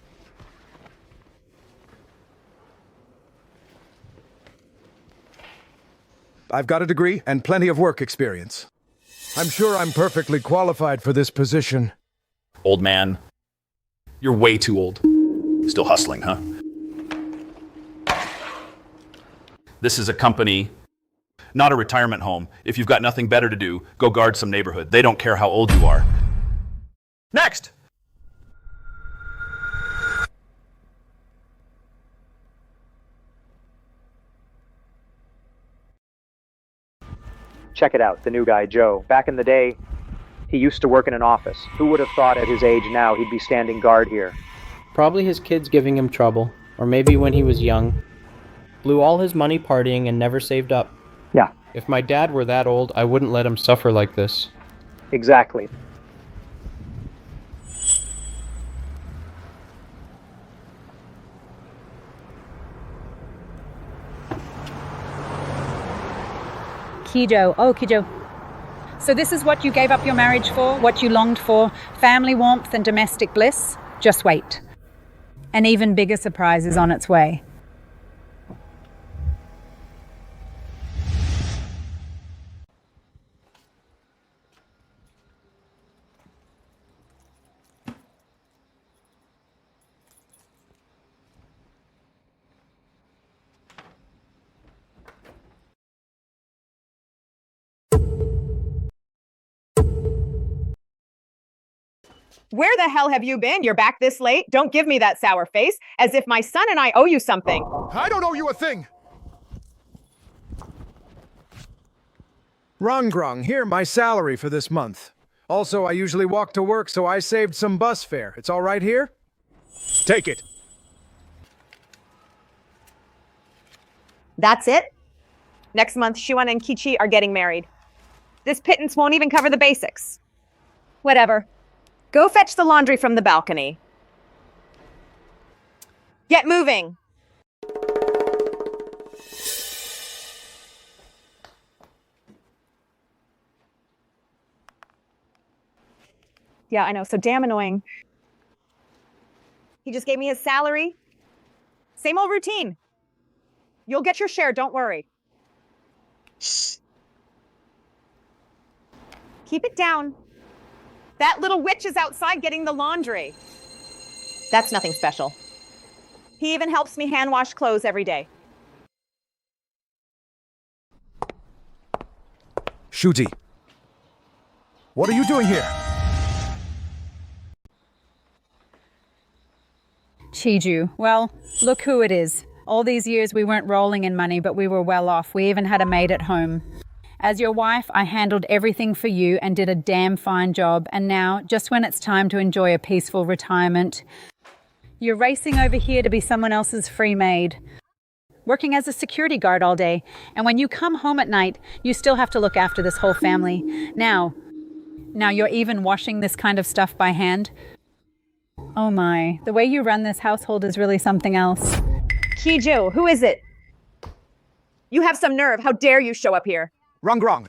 S3: I've got a degree and plenty of work experience. I'm sure I'm perfectly qualified for this position.
S15: Old man, you're way too old. Still hustling, huh? This is a company, not a retirement home. If you've got nothing better to do, go guard some neighborhood. They don't care how old you are. Next!
S16: Check it out, the new guy, Joe. Back in the day, he used to work in an office. Who would have thought at his age now he'd be standing guard here?
S17: Probably his kids giving him trouble, or maybe when he was young. Blew all his money partying and never saved up.
S16: Yeah.
S17: If my dad were that old, I wouldn't let him suffer like this.
S16: Exactly.
S1: Kijo. Oh, Kijo. So this is what you gave up your marriage for? What you longed for? Family warmth and domestic bliss? Just wait. An even bigger surprise is on its way.
S6: Where the hell have you been? You're back this late? Don't give me that sour face, as if my son and I owe you something.
S3: I don't owe you a thing! Rungrung, here, my salary for this month. Also, I usually walk to work, so I saved some bus fare. It's all right here? Take it.
S6: That's it? Next month, Shuan and Kichi are getting married. This pittance won't even cover the basics. Whatever. Go fetch the laundry from the balcony. Get moving! Yeah, I know, so damn annoying. He just gave me his salary. Same old routine. You'll get your share, don't worry. Shh. Keep it down. That little witch is outside getting the laundry. That's nothing special. He even helps me hand wash clothes every day.
S3: Shuji. What are you doing here?
S1: Chiju. Well, look who it is. All these years we weren't rolling in money, but we were well off. We even had a maid at home. As your wife, I handled everything for you and did a damn fine job. And now, just when it's time to enjoy a peaceful retirement, you're racing over here to be someone else's free maid, working as a security guard all day. And when you come home at night, you still have to look after this whole family. Now you're even washing this kind of stuff by hand. Oh my, the way you run this household is really something else.
S6: Kiju, who is it? You have some nerve. How dare you show up here?
S3: Rungrung.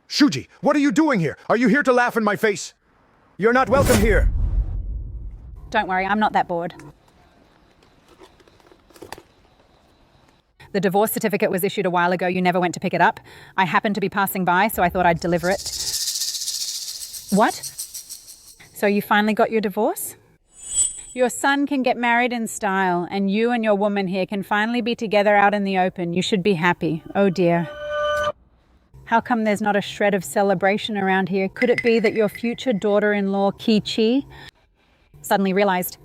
S3: Shuji, what are you doing here? Are you here to laugh in my face? You're not welcome here.
S1: Don't worry, I'm not that bored. The divorce certificate was issued a while ago. You never went to pick it up. I happened to be passing by, so I thought I'd deliver it. What? So you finally got your divorce? Your son can get married in style, and you and your woman here can finally be together out in the open. You should be happy. Oh dear. How come there's not a shred of celebration around here? Could it be that your future daughter-in-law, Ki-Chi, suddenly realized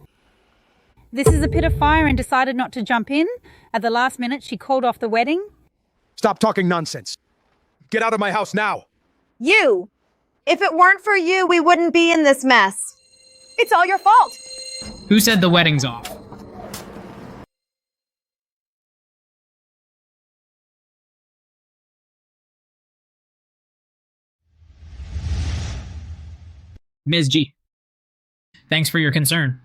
S1: this is a pit of fire and decided not to jump in? At the last minute, she called off the wedding?
S3: Stop talking nonsense. Get out of my house now.
S6: You! If it weren't for you, we wouldn't be in this mess. It's all your fault.
S2: Who said the wedding's off? Ms. G. Thanks for your concern.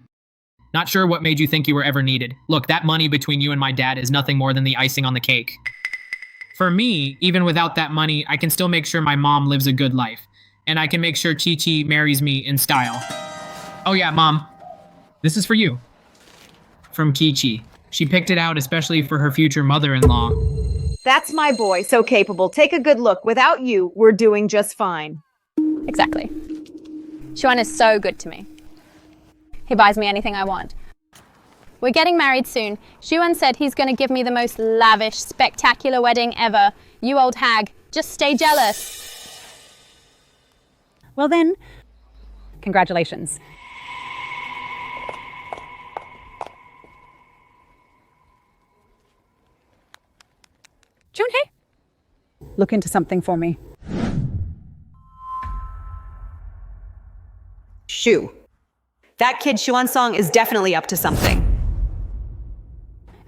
S2: Not sure what made you think you were ever needed. Look, that money between you and my dad is nothing more than the icing on the cake. For me, even without that money, I can still make sure my mom lives a good life. And I can make sure Chi-Chi marries me in style. Oh yeah, Mom. This is for you. From Chi-Chi. She picked it out especially for her future mother-in-law.
S6: That's my boy, so capable. Take a good look. Without you, we're doing just fine.
S7: Exactly. Xuan is so good to me. He buys me anything I want. We're getting married soon. Xuan said he's going to give me the most lavish, spectacular wedding ever. You old hag, just stay jealous.
S1: Well then, congratulations. Junhei, look into something for me.
S5: Shu. That kid Xuan Song is definitely up to something.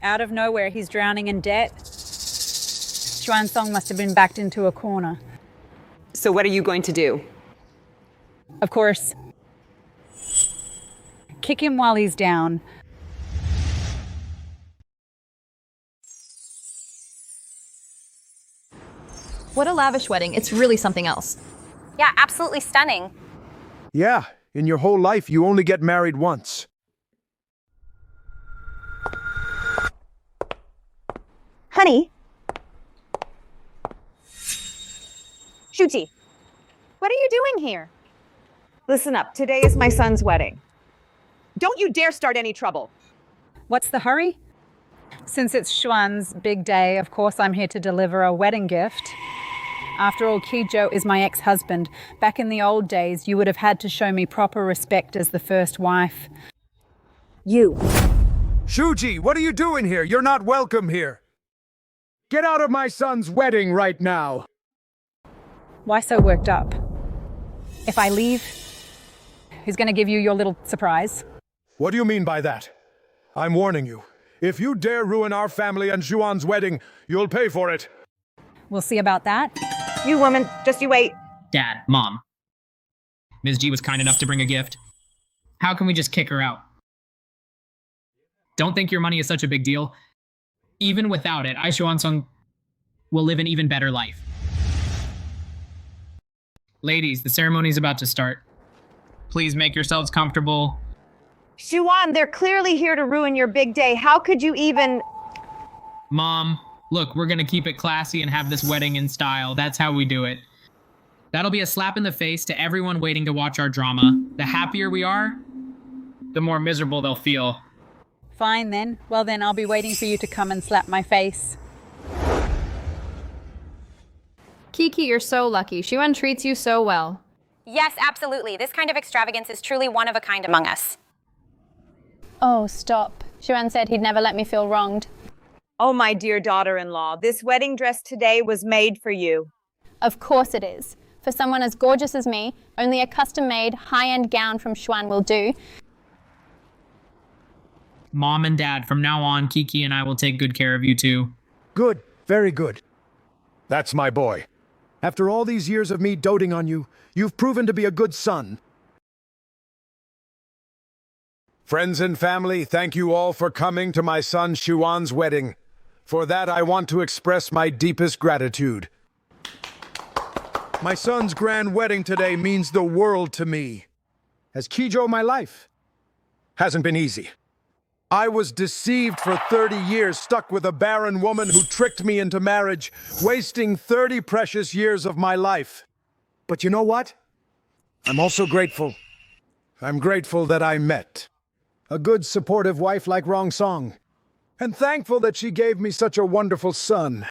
S1: Out of nowhere, he's drowning in debt. Xuan Song must have been backed into a corner.
S5: So what are you going to do?
S1: Of course, kick him while he's down.
S18: What a lavish wedding. It's really something else.
S7: Yeah, absolutely stunning.
S3: Yeah, in your whole life, you only get married once.
S6: Honey. Shuji, what are you doing here? Listen up, today is my son's wedding. Don't you dare start any trouble.
S1: What's the hurry? Since it's Xuan's big day, of course I'm here to deliver a wedding gift. After all, Kijo is my ex-husband. Back in the old days, you would have had to show me proper respect as the first wife.
S6: You.
S3: Shuji, what are you doing here? You're not welcome here. Get out of my son's wedding right now.
S1: Why so worked up? If I leave, who's going to give you your little surprise?
S3: What do you mean by that? I'm warning you. If you dare ruin our family and Xuan's wedding, you'll pay for it.
S1: We'll see about that.
S6: You woman, just you wait.
S2: Dad, Mom. Ms. G was kind enough to bring a gift. How can we just kick her out? Don't think your money is such a big deal. Even without it, I Xuan Song will live an even better life. Ladies, the ceremony's about to start. Please make yourselves comfortable.
S6: Xuan, they're clearly here to ruin your big day. How could you even...
S2: Mom, look, we're gonna keep it classy and have this wedding in style. That's how we do it. That'll be a slap in the face to everyone waiting to watch our drama. The happier we are, the more miserable they'll feel.
S1: Fine then. Well then, I'll be waiting for you to come and slap my face.
S18: Kiki, you're so lucky. Xuan treats you so well.
S7: Yes, absolutely. This kind of extravagance is truly one of a kind among us. Oh, stop. Xuan said he'd never let me feel wronged.
S6: Oh, my dear daughter-in-law, this wedding dress today was made for you.
S7: Of course it is. For someone as gorgeous as me, only a custom-made, high-end gown from Xuan will do.
S2: Mom and Dad, from now on, Kiki and I will take good care of you too.
S3: Good, very good. That's my boy. After all these years of me doting on you, you've proven to be a good son. Friends and family, thank you all for coming to my son Xuan's wedding. For that, I want to express my deepest gratitude. My son's grand wedding today means the world to me. As Kijo, my life hasn't been easy. I was deceived for 30 years, stuck with a barren woman who tricked me into marriage, wasting 30 precious years of my life. But you know what? I'm also grateful. I'm grateful that I met a good, supportive wife like Rong Song, and thankful that she gave me such a wonderful son,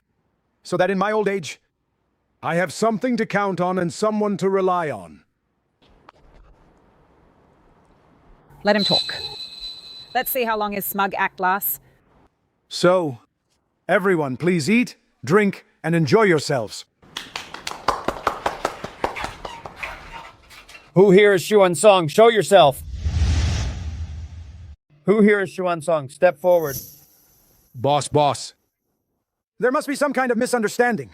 S3: so that in my old age, I have something to count on and someone to rely on.
S1: Let him talk. Let's see how long his smug act lasts.
S3: So, everyone, please eat, drink, and enjoy yourselves.
S17: Who here is Xuan Song? Show yourself. Who here is Xuan Song? Step forward.
S3: Boss. There must be some kind of misunderstanding.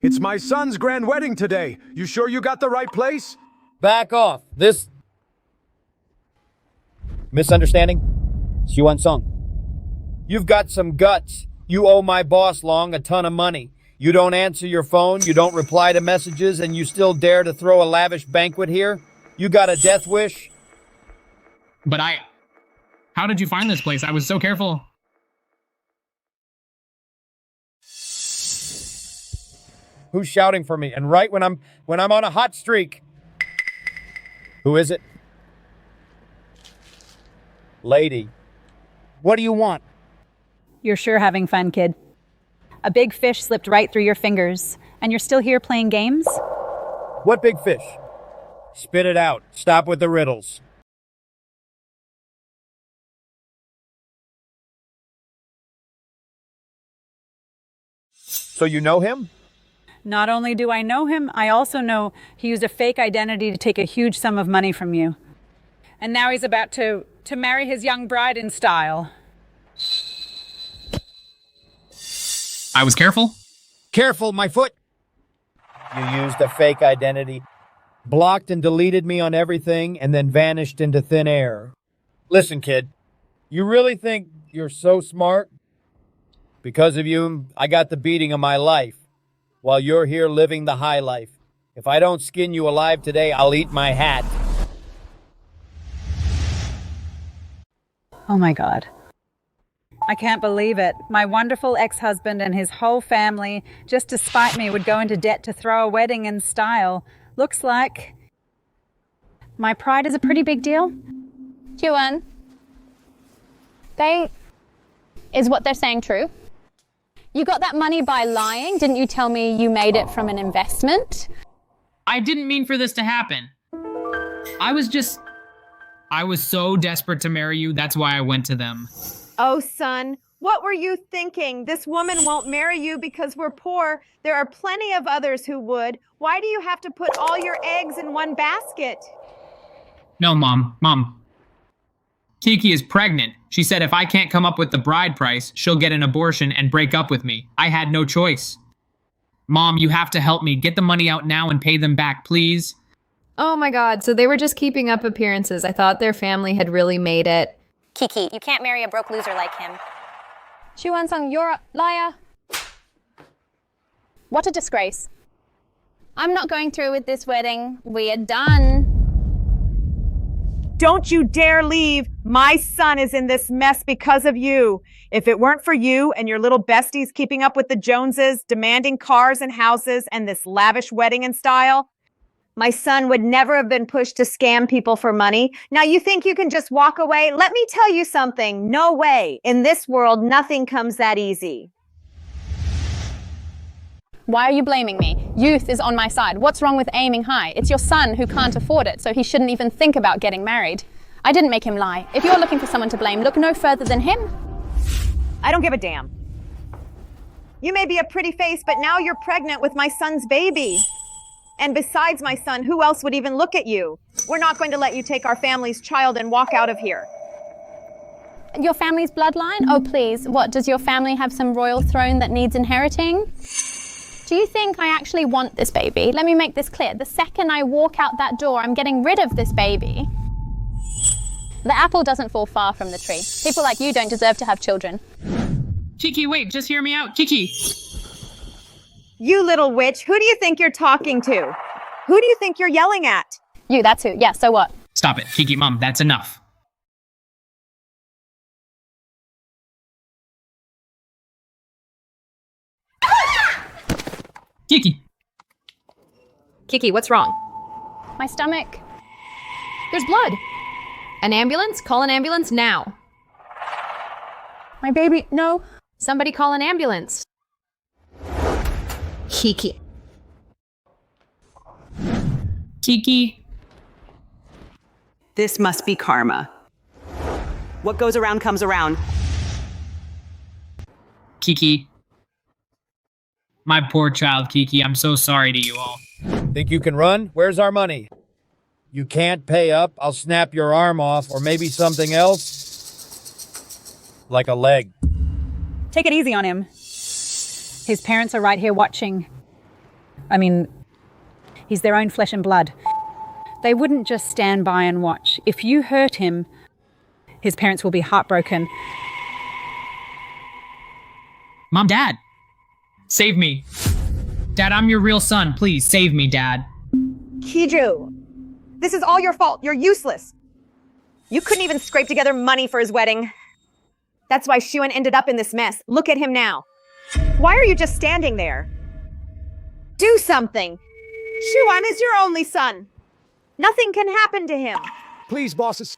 S3: It's my son's grand wedding today. You sure you got the right place?
S17: Back off. This misunderstanding? Xuan Song. You've got some guts. You owe my boss Long a ton of money. You don't answer your phone, you don't reply to messages, and you still dare to throw a lavish banquet here? You got a death wish?
S2: But how did you find this place? I was so careful.
S17: Who's shouting for me? And right when I'm on a hot streak. Who is it? Lady. What do you want?
S1: You're sure having fun, kid. A big fish slipped right through your fingers, and you're still here playing games?
S17: What big fish? Spit it out. Stop with the riddles. So you know him?
S1: Not only do I know him, I also know he used a fake identity to take a huge sum of money from you. And now he's about to marry his young bride in style.
S2: I was careful.
S17: Careful, my foot! You used a fake identity, blocked and deleted me on everything, and then vanished into thin air. Listen, kid, you really think you're so smart? Because of you, I got the beating of my life, while you're here living the high life. If I don't skin you alive today, I'll eat my hat.
S1: Oh my God. I can't believe it. My wonderful ex-husband and his whole family, just to spite me, would go into debt to throw a wedding in style. Looks like my pride is a pretty big deal.
S7: Juan, is what they're saying true? You got that money by lying? Didn't you tell me you made it from an investment?
S2: I didn't mean for this to happen. I was so desperate to marry you, that's why I went to them.
S6: Oh, son, what were you thinking? This woman won't marry you because we're poor. There are plenty of others who would. Why do you have to put all your eggs in one basket?
S2: No, Mom. Kiki is pregnant. She said if I can't come up with the bride price, she'll get an abortion and break up with me. I had no choice. Mom, you have to help me. Get the money out now and pay them back, please.
S18: Oh my God, so they were just keeping up appearances. I thought their family had really made it.
S7: Kiki, you can't marry a broke loser like him. Xuan-sung, you're a liar. What a disgrace. I'm not going through with this wedding. We are done.
S6: Don't you dare leave. My son is in this mess because of you. If it weren't for you and your little besties keeping up with the Joneses, demanding cars and houses and this lavish wedding in style, my son would never have been pushed to scam people for money. Now you think you can just walk away? Let me tell you something. No way. In this world, nothing comes that easy.
S7: Why are you blaming me? Youth is on my side. What's wrong with aiming high? It's your son who can't afford it, so he shouldn't even think about getting married. I didn't make him lie. If you're looking for someone to blame, look no further than him.
S6: I don't give a damn. You may be a pretty face, but now you're pregnant with my son's baby. And besides my son, who else would even look at you? We're not going to let you take our family's child and walk out of here.
S7: Your family's bloodline? Oh, please. What, does your family have some royal throne that needs inheriting? Do you think I actually want this baby? Let me make this clear. The second I walk out that door, I'm getting rid of this baby. The apple doesn't fall far from the tree. People like you don't deserve to have children.
S2: Kiki, wait, just hear me out. Kiki!
S6: You little witch, who do you think you're talking to? Who do you think you're yelling at?
S7: You, that's who. Yeah, so what?
S2: Stop it. Kiki, Mom, that's enough. Kiki!
S18: Kiki, what's wrong?
S7: My stomach.
S18: There's blood. An ambulance? Call an ambulance now.
S7: My baby, no.
S18: Somebody call an ambulance. Kiki.
S2: Kiki.
S5: This must be karma. What goes around comes around.
S2: Kiki. My poor child, Kiki. I'm so sorry to you all.
S17: Think you can run? Where's our money? You can't pay up, I'll snap your arm off, or maybe something else? Like a leg.
S1: Take it easy on him. His parents are right here watching. I mean, he's their own flesh and blood. They wouldn't just stand by and watch. If you hurt him, his parents will be heartbroken.
S2: Mom, Dad. Save me. Dad, I'm your real son. Please, save me, Dad.
S6: Kiju, this is all your fault. You're useless. You couldn't even scrape together money for his wedding. That's why Shuan ended up in this mess. Look at him now. Why are you just standing there? Do something. Shuan is your only son. Nothing can happen to him.
S3: Please, bosses,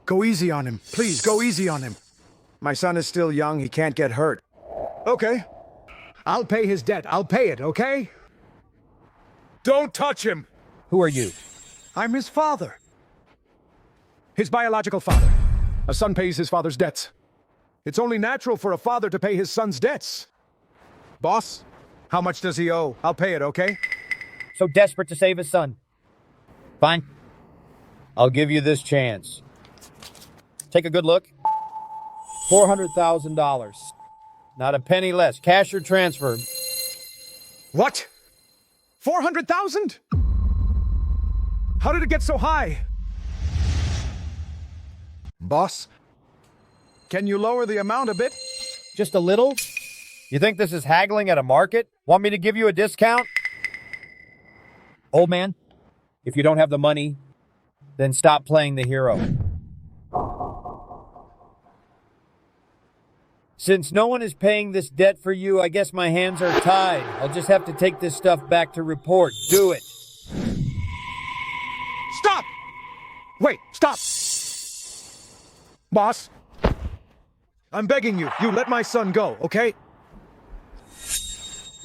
S3: go easy on him. Please, go easy on him. My son is still young. He can't get hurt. Okay. I'll pay his debt. I'll pay it, okay? Don't touch him.
S17: Who are you?
S3: I'm his father. His biological father. A son pays his father's debts. It's only natural for a father to pay his son's debts. Boss, how much does he owe? I'll pay it, okay?
S17: So desperate to save his son. Fine. I'll give you this chance. Take a good look. $400,000. Not a penny less. Cash or transfer.
S3: What? 400,000? How did it get so high? Boss, can you lower the amount a bit?
S17: Just a little? You think this is haggling at a market? Want me to give you a discount? Old man, if you don't have the money, then stop playing the hero. Since no one is paying this debt for you, I guess my hands are tied. I'll just have to take this stuff back to report. Do it.
S3: Stop! Wait, stop! Boss, I'm begging you. You let my son go, okay?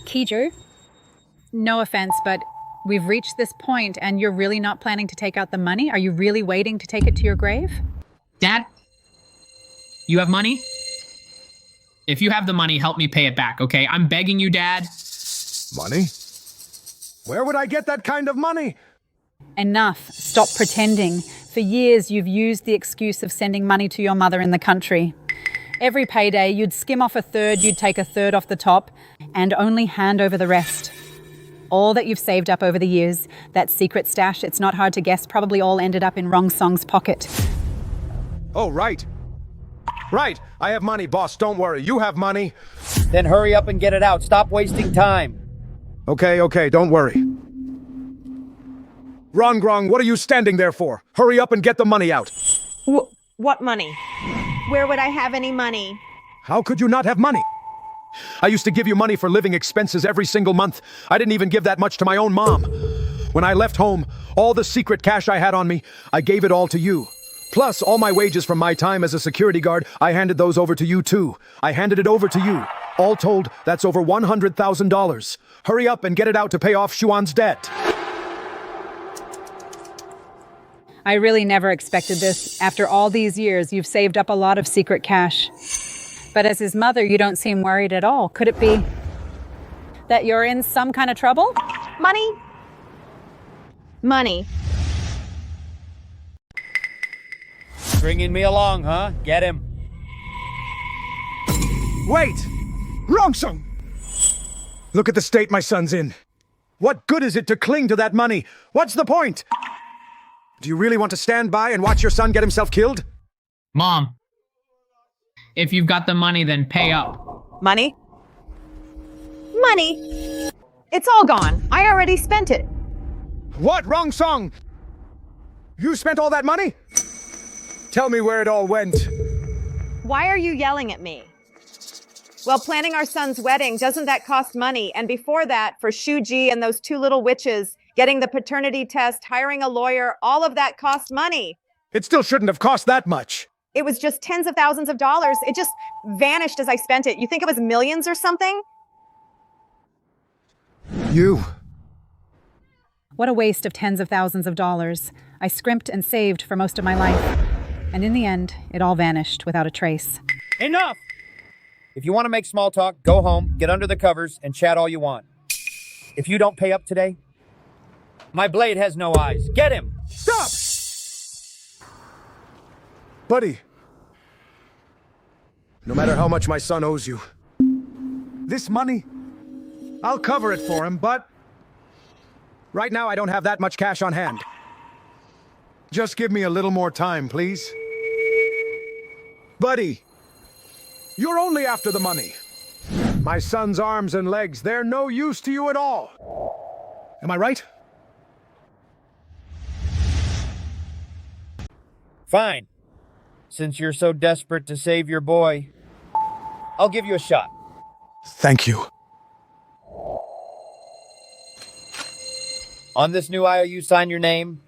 S1: Kiju, no offense, but we've reached this point and you're really not planning to take out the money? Are you really waiting to take it to your grave?
S2: Dad, you have money? If you have the money, help me pay it back, okay? I'm begging you, Dad.
S3: Money? Where would I get that kind of money?
S1: Enough. Stop pretending. For years, you've used the excuse of sending money to your mother in the country. Every payday, you'd skim off a third, you'd take a third off the top, and only hand over the rest. All that you've saved up over the years, that secret stash, it's not hard to guess, probably all ended up in Wrong Song's pocket.
S3: Oh, right. Right. I have money, boss. Don't worry. You have money.
S17: Then hurry up and get it out. Stop wasting time.
S3: Okay. Don't worry. Grong, what are you standing there for? Hurry up and get the money out.
S6: What money? Where would I have any money?
S3: How could you not have money? I used to give you money for living expenses every single month. I didn't even give that much to my own mom. When I left home, all the secret cash I had on me, I gave it all to you. Plus, all my wages from my time as a security guard, I handed those over to you too. I handed it over to you. All told, that's over $100,000. Hurry up and get it out to pay off Shuan's debt.
S1: I really never expected this. After all these years, you've saved up a lot of secret cash. But as his mother, you don't seem worried at all. Could it be that you're in some kind of trouble?
S6: Money? Money.
S17: Bringing me along, huh? Get him.
S3: Wait! Wrong song! Look at the state my son's in. What good is it to cling to that money? What's the point? Do you really want to stand by and watch your son get himself killed?
S2: Mom, if you've got the money, then pay up.
S6: Money? Money? It's all gone. I already spent it.
S3: What? Wrong song! You spent all that money? Tell me where it all went.
S6: Why are you yelling at me? Well, planning our son's wedding, doesn't that cost money? And before that, for Shuji and those two little witches, getting the paternity test, hiring a lawyer, all of that cost money.
S3: It still shouldn't have cost that much.
S6: It was just tens of thousands of dollars. It just vanished as I spent it. You think it was millions or something?
S3: You.
S1: What a waste of tens of thousands of dollars. I scrimped and saved for most of my life. And in the end, it all vanished without a trace.
S17: Enough! If you want to make small talk, go home, get under the covers, and chat all you want. If you don't pay up today, my blade has no eyes. Get him!
S3: Stop! Buddy, no matter how much my son owes you, this money, I'll cover it for him, but right now I don't have that much cash on hand. Just give me a little more time, please. Buddy, you're only after the money. My son's arms and legs, they're no use to you at all. Am I right?
S17: Fine. Since you're so desperate to save your boy, I'll give you a shot.
S3: Thank you.
S17: On this new IOU, sign your name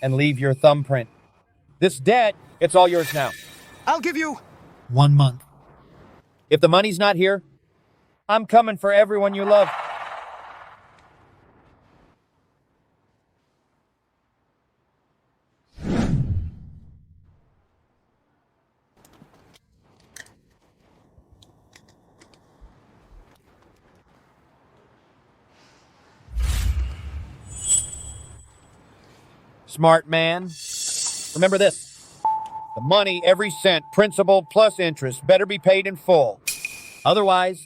S17: and leave your thumbprint. This debt, it's all yours now.
S3: I'll give you
S17: 1 month. If the money's not here, I'm coming for everyone you love. Smart man. Remember this. The money, every cent, principal plus interest, better be paid in full. Otherwise,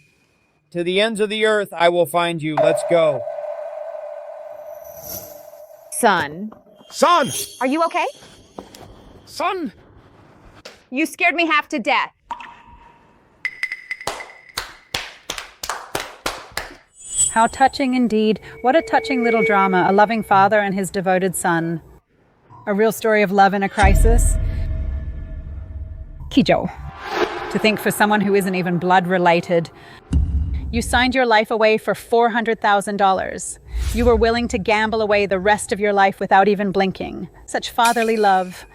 S17: to the ends of the earth, I will find you. Let's go.
S6: Son.
S3: Son!
S6: Are you okay?
S3: Son!
S6: You scared me half to death.
S1: How touching indeed. What a touching little drama. A loving father and his devoted son. A real story of love in a crisis. Kijo. To think for someone who isn't even blood related. You signed your life away for $400,000. You were willing to gamble away the rest of your life without even blinking. Such fatherly love.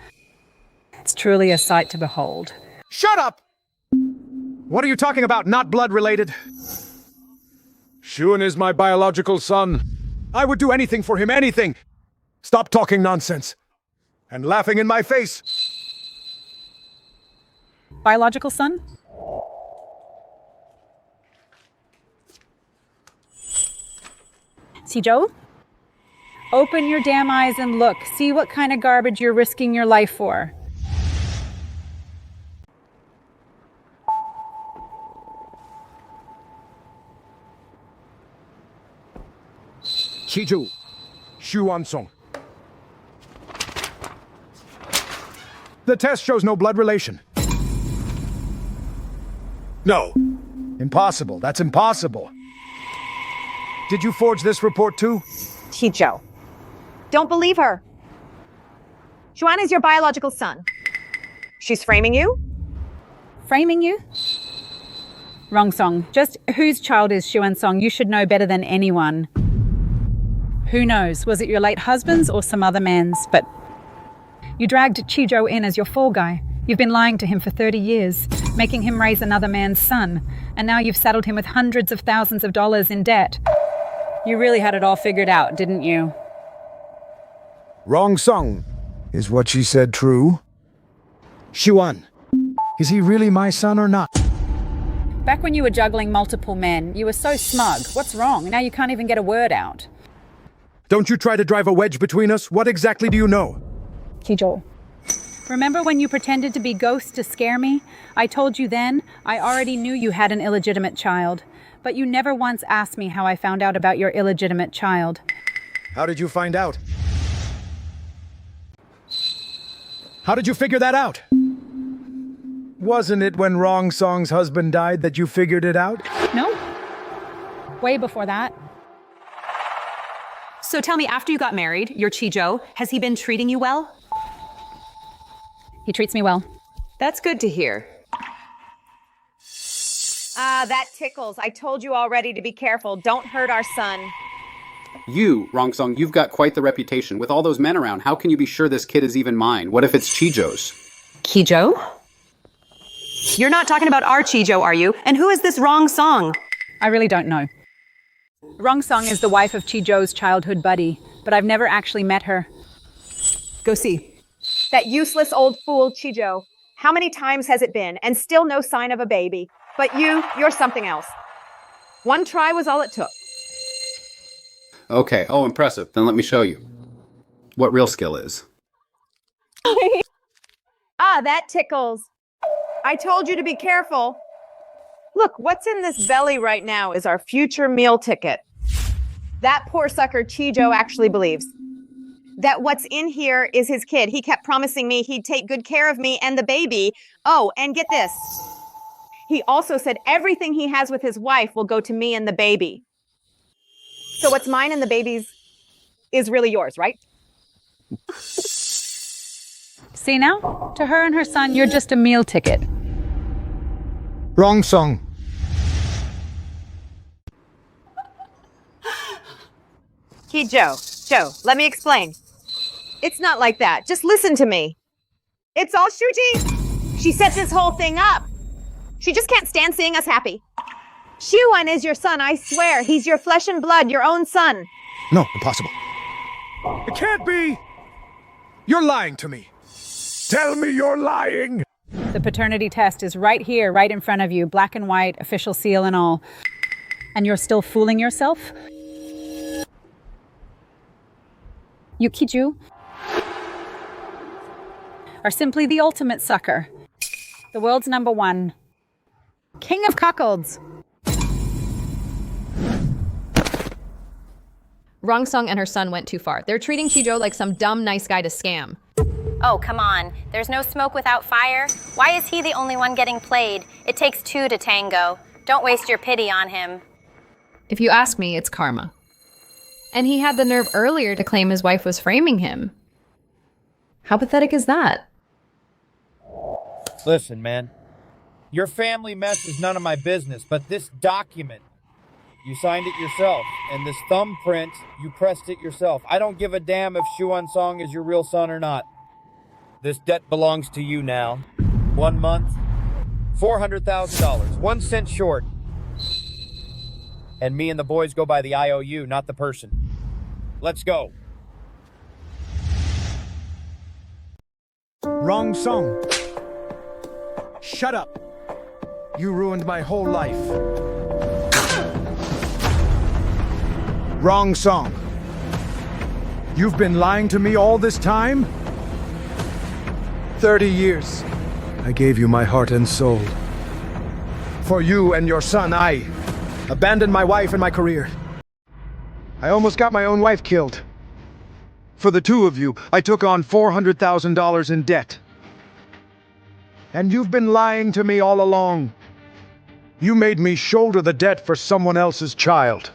S1: It's truly a sight to behold.
S3: Shut up! What are you talking about? Not blood related. Shuan is my biological son. I would do anything for him, anything. Stop talking nonsense. And laughing in my face.
S1: Biological son? See, Joe? Open your damn eyes and look. See what kind of garbage you're risking your life for.
S3: Chiju, Shuan Song. The test shows no blood relation. No. Impossible. That's impossible. Did you forge this report too?
S6: Chicho. Don't believe her. Juan is your biological son. She's framing you?
S1: Framing you? Wrong song. Just whose child is Xuan Song? You should know better than anyone. Who knows? Was it your late husband's or some other man's? But you dragged Chijo in as your fall guy. You've been lying to him for 30 years, making him raise another man's son. And now you've saddled him with hundreds of thousands of dollars in debt. You really had it all figured out, didn't you?
S3: Wrong song. Is what she said true? Xuan, is he really my son or not?
S1: Back when you were juggling multiple men, you were so smug. What's wrong? Now you can't even get a word out.
S3: Don't you try to drive a wedge between us. What exactly do you know?
S1: Kijo. Remember when you pretended to be ghosts to scare me? I told you then, I already knew you had an illegitimate child. But you never once asked me how I found out about your illegitimate child.
S3: How did you find out? How did you figure that out? Wasn't it when Wrong Song's husband died that you figured it out?
S1: No. Way before that.
S5: So tell me, after you got married, your Chijo, has he been treating you well?
S1: He treats me well.
S5: That's good to hear.
S6: That tickles. I told you already to be careful. Don't hurt our son.
S8: You, Wrong Song, you've got quite the reputation. With all those men around, how can you be sure this kid is even mine? What if it's Chijo's?
S5: Kijo? You're not talking about our Chijo, are you? And who is this Wrong Song?
S1: I really don't know. Wrong Song is the wife of Chijo's childhood buddy, but I've never actually met her. Go see.
S6: That useless old fool, Chijo. How many times has it been? And still no sign of a baby. But you're something else. One try was all it took.
S19: Okay, oh, impressive. Then let me show you what real skill is.
S6: That tickles. I told you to be careful. Look, what's in this belly right now is our future meal ticket. That poor sucker Chijo actually believes that what's in here is his kid. He kept promising me he'd take good care of me and the baby. Oh, and get this. He also said everything he has with his wife will go to me and the baby. So what's mine and the baby's is really yours, right?
S1: See now? To her and her son, you're just a meal ticket.
S4: Wrong song.
S6: Joe, let me explain. It's not like that. Just listen to me. It's all Shuji. She set this whole thing up. She just can't stand seeing us happy. Shuan is your son, I swear. He's your flesh and blood, your own son.
S3: No, impossible. It can't be! You're lying to me. Tell me you're lying!
S1: The paternity test is right here, right in front of you, black and white, official seal and all. And you're still fooling yourself? You Kiju are simply the ultimate sucker. The world's #1. King of cuckolds.
S18: Wrong Song and her son went too far. They're treating Chijo like some dumb nice guy to scam.
S7: Oh, come on. There's no smoke without fire. Why is he the only one getting played? It takes two to tango. Don't waste your pity on him.
S18: If you ask me, it's karma. And he had the nerve earlier to claim his wife was framing him. How pathetic is that?
S17: Listen, man. Your family mess is none of my business, but this document, you signed it yourself, and this thumbprint, you pressed it yourself. I don't give a damn if Shuan Song is your real son or not. This debt belongs to you now. 1 month, $400,000, 1 cent short. And me and the boys go by the IOU, not the person. Let's go.
S4: Wrong song. Shut up. You ruined my whole life. Wrong song. You've been lying to me all this time? 30 years. I gave you my heart and soul. For you and your son, I abandoned my wife and my career. I almost got my own wife killed. For the two of you, I took on $400,000 in debt. And you've been lying to me all along. You made me shoulder the debt for someone else's child.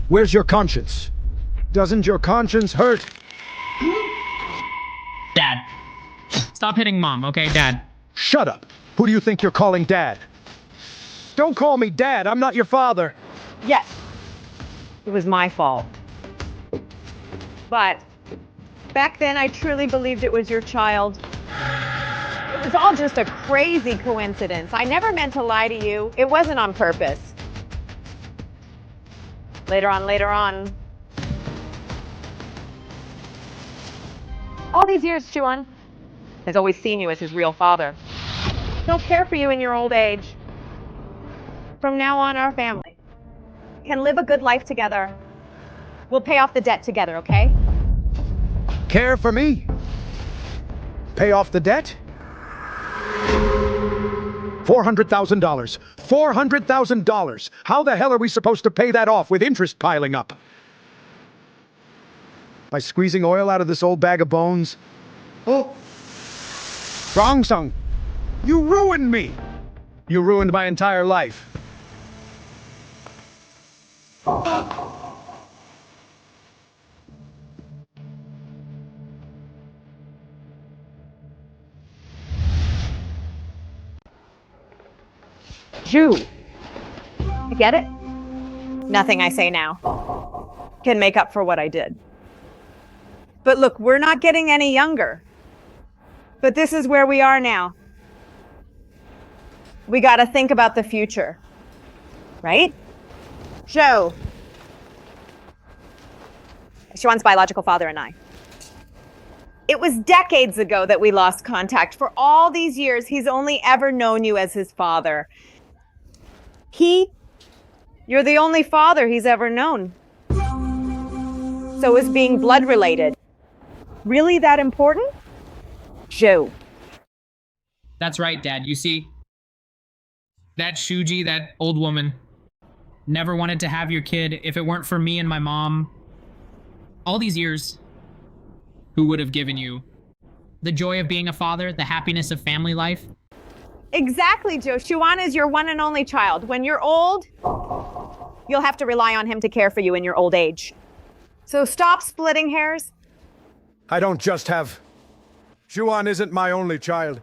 S4: Where's your conscience? Doesn't your conscience hurt?
S2: Dad. Stop hitting Mom, okay, Dad?
S4: Shut up. Who do you think you're calling Dad? Don't call me Dad. I'm not your father.
S6: Yes. It was my fault. But back then, I truly believed it was your child. It was all just a crazy coincidence. I never meant to lie to you. It wasn't on purpose. Later on. All these years, Shuan has always seen you as his real father. He'll care for you in your old age. From now on, our family can live a good life together. We'll pay off the debt together, okay?
S4: Care for me? Pay off the debt? $400,000. $400,000. How the hell are we supposed to pay that off with interest piling up? By squeezing oil out of this old bag of bones? Oh. Wrong song. You ruined me. You ruined my entire life.
S6: Jew. I get it? Nothing I say now can make up for what I did. But look, we're not getting any younger. But this is where we are now. We gotta think about the future. Right? Joe. Xuan's biological father and I. It was decades ago that we lost contact. For all these years, he's only ever known you as his father. You're the only father he's ever known. So is being blood related really that important? Zhou.
S2: That's right, Dad. You see, that Shuji, that old woman, never wanted to have your kid if it weren't for me and my mom. All these years, who would have given you the joy of being a father, the happiness of family life?
S6: Exactly, Zhou. Xuan is your one and only child. When you're old, you'll have to rely on him to care for you in your old age. So stop splitting hairs.
S3: I don't just have... Xuan isn't my only child.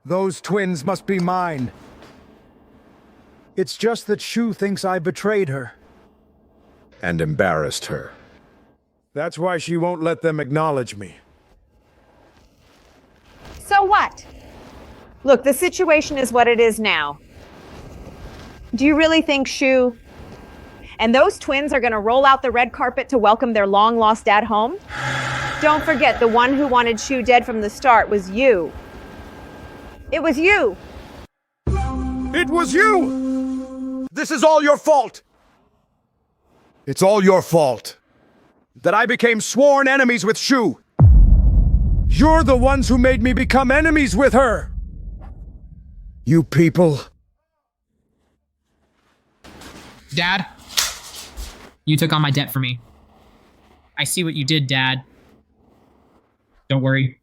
S3: Those twins must be mine. It's just that Shu thinks I betrayed her. And embarrassed her. That's why she won't let them acknowledge me.
S6: So what? Look, the situation is what it is now. Do you really think Shu and those twins are gonna roll out the red carpet to welcome their long-lost dad home? Don't forget, the one who wanted Shu dead from the start was you. It was you.
S3: It was you! This is all your fault! It's all your fault. That I became sworn enemies with Shu. You're the ones who made me become enemies with her! You people.
S2: Dad, you took on my debt for me. I see what you did, Dad. Don't worry.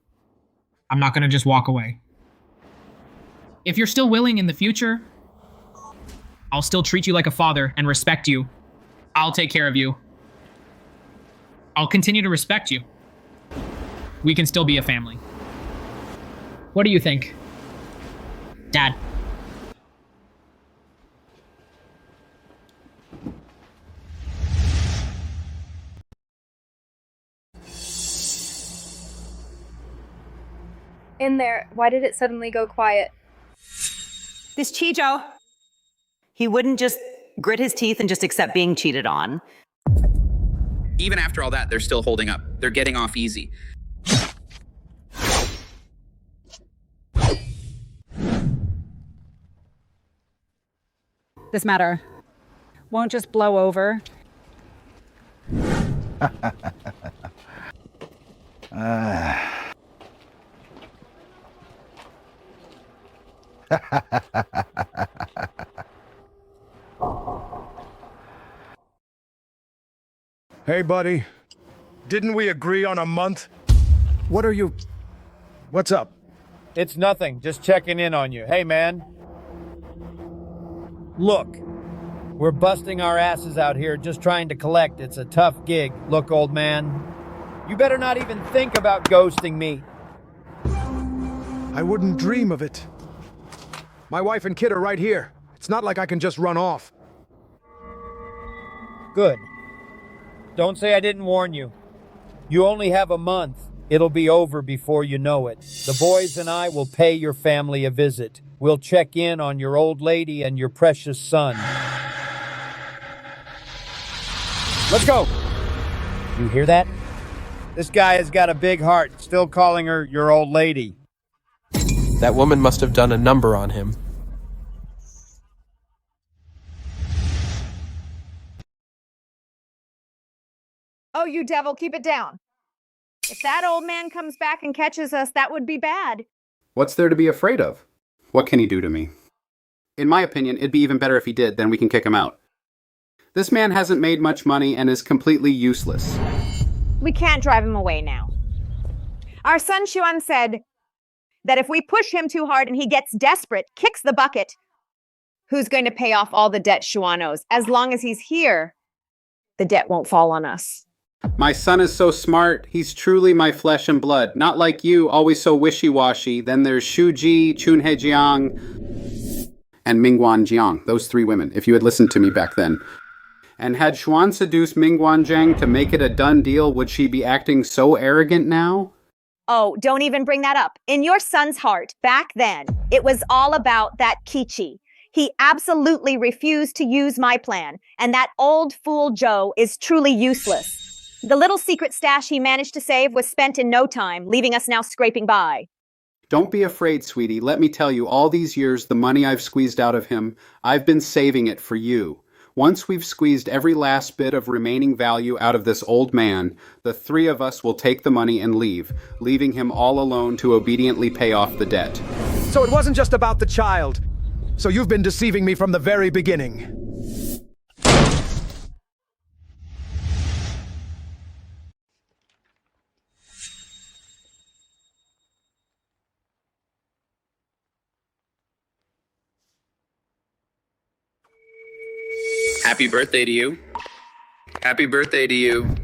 S2: I'm not gonna just walk away. If you're still willing in the future, I'll still treat you like a father and respect you. I'll take care of you. I'll continue to respect you. We can still be a family. What do you think, Dad?
S9: In there, why did it suddenly go quiet?
S5: This Chijo, he wouldn't just grit his teeth and just accept being cheated on.
S8: Even after all that, they're still holding up. They're getting off easy.
S1: This matter won't just blow over.
S3: Hey, buddy. Didn't we agree on a month? What are you... What's up?
S17: It's nothing. Just checking in on you. Hey, man. Look, we're busting our asses out here just trying to collect. It's a tough gig. Look, old man, you better not even think about ghosting me.
S3: I wouldn't dream of it. My wife and kid are right here. It's not like I can just run off.
S17: Good. Don't say I didn't warn you. You only have a month. It'll be over before you know it. The boys and I will pay your family a visit. We'll check in on your old lady and your precious son. Let's go. You hear that? This guy has got a big heart, still calling her your old lady.
S20: That woman must have done a number on him.
S6: Oh, you devil, keep it down. If that old man comes back and catches us, that would be bad.
S19: What's there to be afraid of? What can he do to me? In my opinion, it'd be even better if he did, then we can kick him out. This man hasn't made much money and is completely useless.
S6: We can't drive him away now. Our son Xuan said that if we push him too hard and he gets desperate, kicks the bucket, who's going to pay off all the debt Xuan owes? As long as he's here, the debt won't fall on us.
S19: My son is so smart. He's truly my flesh and blood. Not like you, always so wishy-washy. Then there's Shuji, Chunhe Jiang, and Mingguan Jiang. Those three women, if you had listened to me back then. And had Xuan seduced Mingguan Jiang to make it a done deal, would she be acting so arrogant now?
S6: Oh, don't even bring that up. In your son's heart, back then, it was all about that Kichi. He absolutely refused to use my plan, and that old fool Joe is truly useless. The little secret stash he managed to save was spent in no time, leaving us now scraping by.
S19: Don't be afraid, sweetie. Let me tell you, all these years, the money I've squeezed out of him, I've been saving it for you. Once we've squeezed every last bit of remaining value out of this old man, the three of us will take the money and leave, leaving him all alone to obediently pay off the debt.
S3: So it wasn't just about the child. So you've been deceiving me from the very beginning.
S8: Happy birthday to you. Happy birthday to you.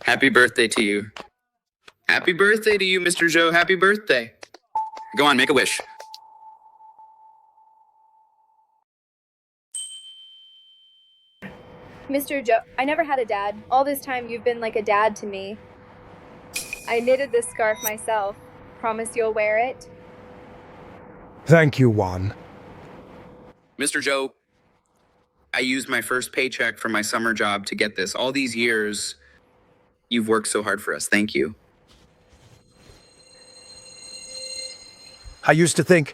S8: Happy birthday to you. Happy birthday to you, Mr. Joe. Happy birthday. Go on, make a wish.
S9: Mr. Joe, I never had a dad. All this time, you've been like a dad to me. I knitted this scarf myself. Promise you'll wear it?
S3: Thank you, Juan.
S8: Mr. Joe, I used my first paycheck from my summer job to get this. All these years, you've worked so hard for us. Thank you.
S3: I used to think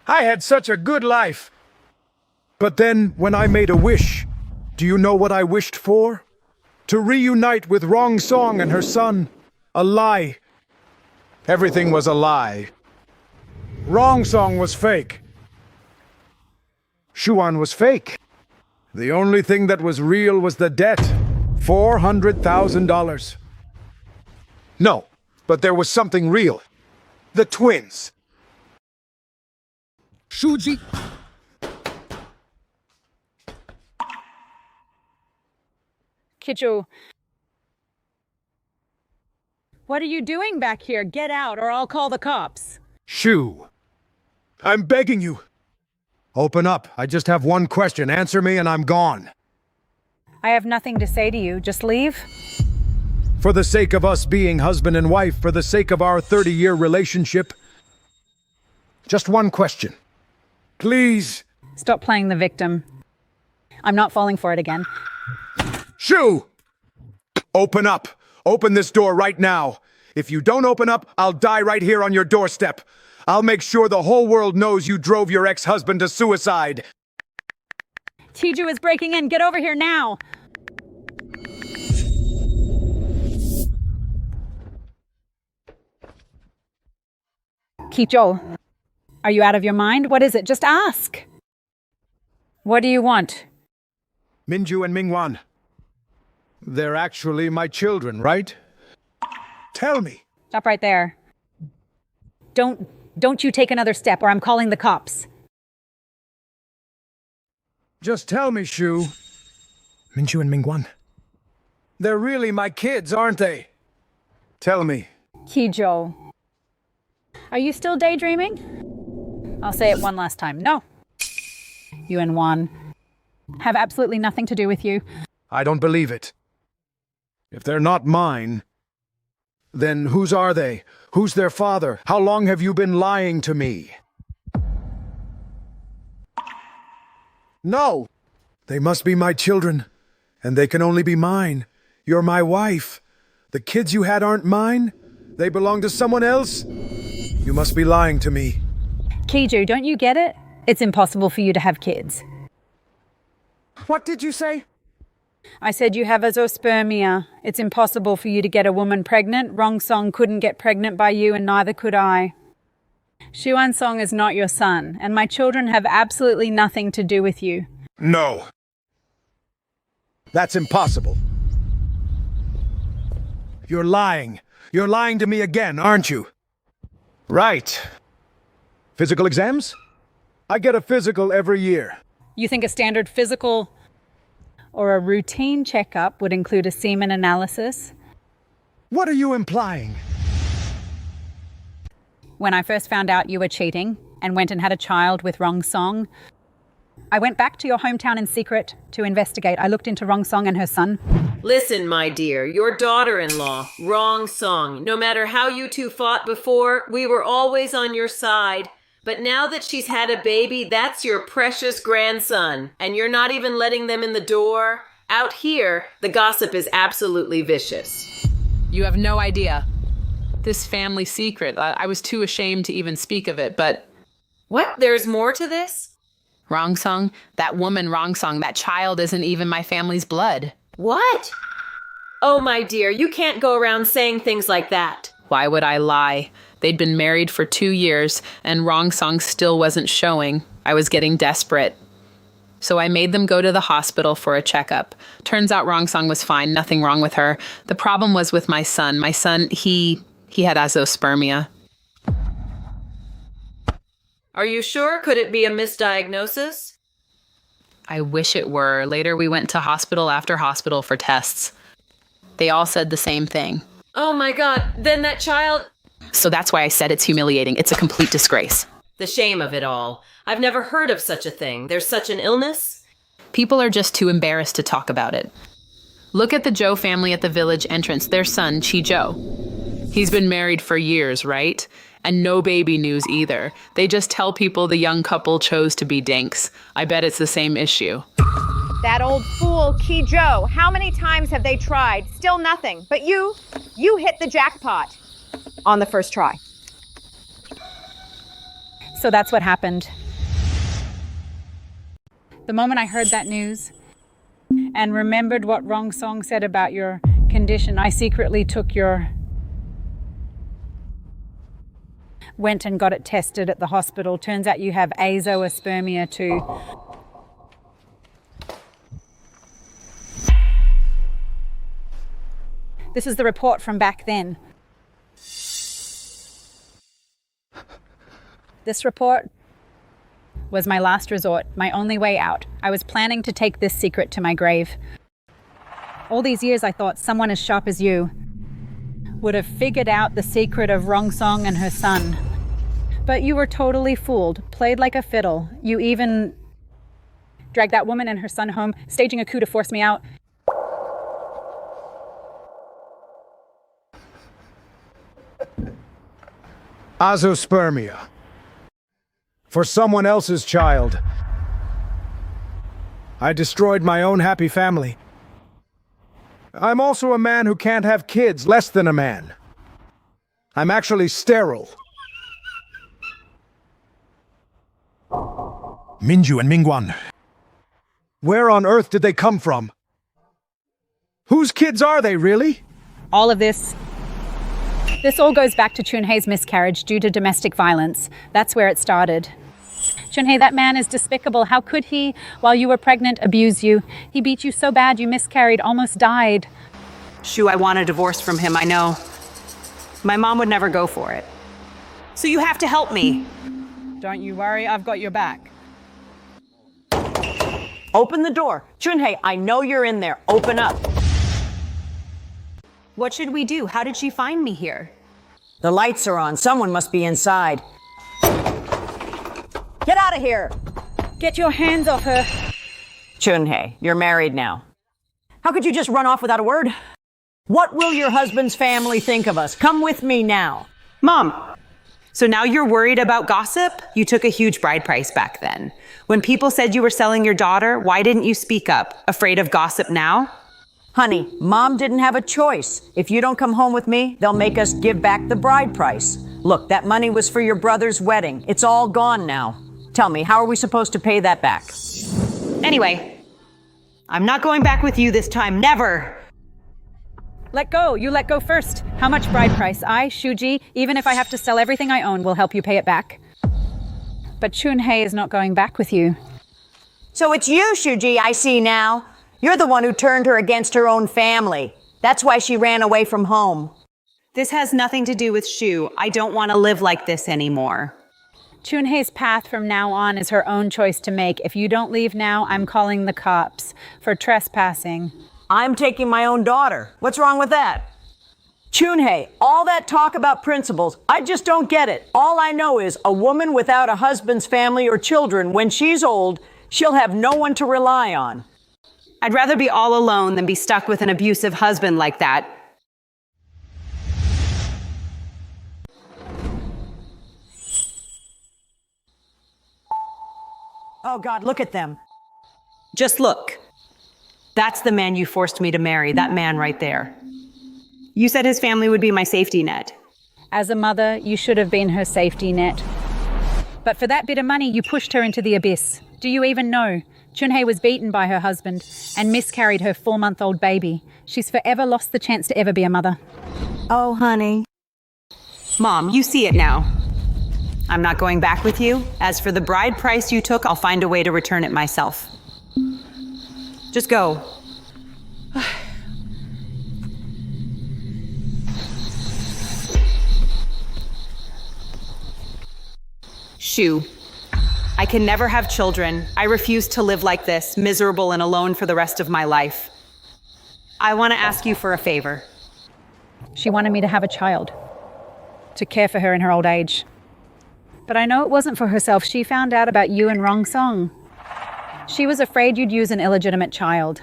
S3: I had such a good life. But then, when I made a wish, do you know what I wished for? To reunite with Wrong Song and her son. A lie. Everything was a lie. Wrong Song was fake. Shuan was fake. The only thing that was real was the debt. $400,000. No, but there was something real. The twins. Shuji.
S1: Kicho, what are you doing back here? Get out or I'll call the cops.
S3: Shu, I'm begging you. Open up. I just have one question. Answer me and I'm gone.
S1: I have nothing to say to you. Just leave.
S3: For the sake of us being husband and wife, for the sake of our 30-year relationship, just one question. Please.
S1: Stop playing the victim. I'm not falling for it again.
S3: Shu! Open up. Open this door right now. If you don't open up, I'll die right here on your doorstep. I'll make sure the whole world knows you drove your ex-husband to suicide.
S1: Tiju is breaking in. Get over here now. Kicho, are you out of your mind? What is it? Just ask. What do you want?
S3: Minju and Mingwan. They're actually my children, right? Tell me.
S1: Stop right there. Don't you take another step or I'm calling the cops.
S3: Just tell me, Shu. Minju and Mingwan. They're really my kids, aren't they? Tell me.
S1: Kijo. Are you still daydreaming? I'll say it one last time. No. You and Juan have absolutely nothing to do with you.
S3: I don't believe it. If they're not mine, then whose are they? Who's their father? How long have you been lying to me? No! They must be my children, and they can only be mine. You're my wife. The kids you had aren't mine? They belong to someone else? You must be lying to me.
S1: Kiju, don't you get it? It's impossible for you to have kids.
S3: What did you say?
S1: I said you have azoospermia. It's impossible for you to get a woman pregnant. Wrong Song couldn't get pregnant by you, and neither could I. Shuan Song is not your son, and my children have absolutely nothing to do with you.
S3: No. That's impossible. You're lying. You're lying to me again, aren't you? Right. Physical exams? I get a physical every year.
S1: You think a standard physical or a routine checkup would include a semen analysis?
S3: What are you implying?
S1: When I first found out you were cheating and went and had a child with Wrong Song, I went back to your hometown in secret to investigate. I looked into Wrong Song and her son.
S21: Listen, my dear, your daughter-in-law, Wrong Song. No matter how you two fought before, we were always on your side. But now that she's had a baby, that's your precious grandson. And you're not even letting them in the door. Out here, the gossip is absolutely vicious.
S11: You have no idea. This family secret, I was too ashamed to even speak of it, but...
S21: What? There's more to this?
S11: Wrong Song? That woman, Wrong Song, that child isn't even my family's blood.
S21: What? Oh, my dear, you can't go around saying things like that.
S11: Why would I lie? They'd been married for 2 years, and Wrong Song still wasn't showing. I was getting desperate. So I made them go to the hospital for a checkup. Turns out Wrong Song was fine, nothing wrong with her. The problem was with my son. My son, he had azoospermia.
S21: Are you sure? Could it be a misdiagnosis?
S11: I wish it were. Later we went to hospital after hospital for tests. They all said the same thing.
S21: Oh my God, then that child...
S11: So that's why I said it's humiliating. It's a complete disgrace.
S21: The shame of it all. I've never heard of such a thing. There's such an illness?
S11: People are just too embarrassed to talk about it. Look at the Joe family at the village entrance. Their son, Chi Joe. He's been married for years, right? And no baby news either. They just tell people the young couple chose to be dinks. I bet it's the same issue.
S6: That old fool, Key Joe. How many times have they tried? Still nothing. But you hit the jackpot on the first try.
S1: So that's what happened. The moment I heard that news and remembered what Wrong Song said about your condition, I secretly went and got it tested at the hospital. Turns out you have azoospermia too. This is the report from back then. This report was my last resort, my only way out. I was planning to take this secret to my grave. All these years I thought someone as sharp as you would have figured out the secret of Wrong Song and her son. But you were totally fooled, played like a fiddle. You even dragged that woman and her son home, staging a coup to force me out.
S4: Azoospermia. For someone else's child. I destroyed my own happy family. I'm also a man who can't have kids, less than a man. I'm actually sterile.
S3: Minju and Mingwan.
S4: Where on earth did they come from? Whose kids are they, really?
S1: All of this all goes back to Chunhei's miscarriage due to domestic violence. That's where it started. Chunhei, that man is despicable. How could he, while you were pregnant, abuse you? He beat you so bad you miscarried, almost died.
S5: Shu, I want a divorce from him, I know. My mom would never go for it. So you have to help me.
S1: Don't you worry, I've got your back.
S5: Open the door. Chunhei, I know you're in there. Open up. What should we do? How did she find me here?
S22: The lights are on. Someone must be inside. Get out of here!
S1: Get your hands off her.
S22: Chunhei, you're married now. How could you just run off without a word? What will your husband's family think of us? Come with me now.
S5: Mom, so now you're worried about gossip? You took a huge bride price back then. When people said you were selling your daughter, why didn't you speak up? Afraid of gossip now?
S22: Honey, Mom didn't have a choice. If you don't come home with me, they'll make us give back the bride price. Look, that money was for your brother's wedding. It's all gone now. Tell me, how are we supposed to pay that back?
S5: Anyway, I'm not going back with you this time. Never!
S1: Let go. You let go first. How much bride price? I, Shuji, even if I have to sell everything I own, will help you pay it back. But Chunhei is not going back with you.
S22: So it's you, Shuji, I see now. You're the one who turned her against her own family. That's why she ran away from home.
S5: This has nothing to do with Shu. I don't want to live like this anymore.
S1: Chunhei's path from now on is her own choice to make. If you don't leave now, I'm calling the cops for trespassing.
S22: I'm taking my own daughter. What's wrong with that? Chunhei, all that talk about principles, I just don't get it. All I know is a woman without a husband's family or children, when she's old, she'll have no one to rely on.
S5: I'd rather be all alone than be stuck with an abusive husband like that.
S22: Oh, God, look at them.
S5: Just look. That's the man you forced me to marry, that man right there. You said his family would be my safety net.
S1: As a mother, you should have been her safety net. But for that bit of money, you pushed her into the abyss. Do you even know? Chunhei was beaten by her husband and miscarried her 4-month-old baby. She's forever lost the chance to ever be a mother.
S22: Oh, honey.
S5: Mom, you see it now. I'm not going back with you. As for the bride price you took, I'll find a way to return it myself. Just go. Shu, I can never have children. I refuse to live like this, miserable and alone for the rest of my life. I want to ask you for a favor.
S1: She wanted me to have a child, to care for her in her old age. But I know it wasn't for herself. She found out about you and Rong Song. She was afraid you'd use an illegitimate child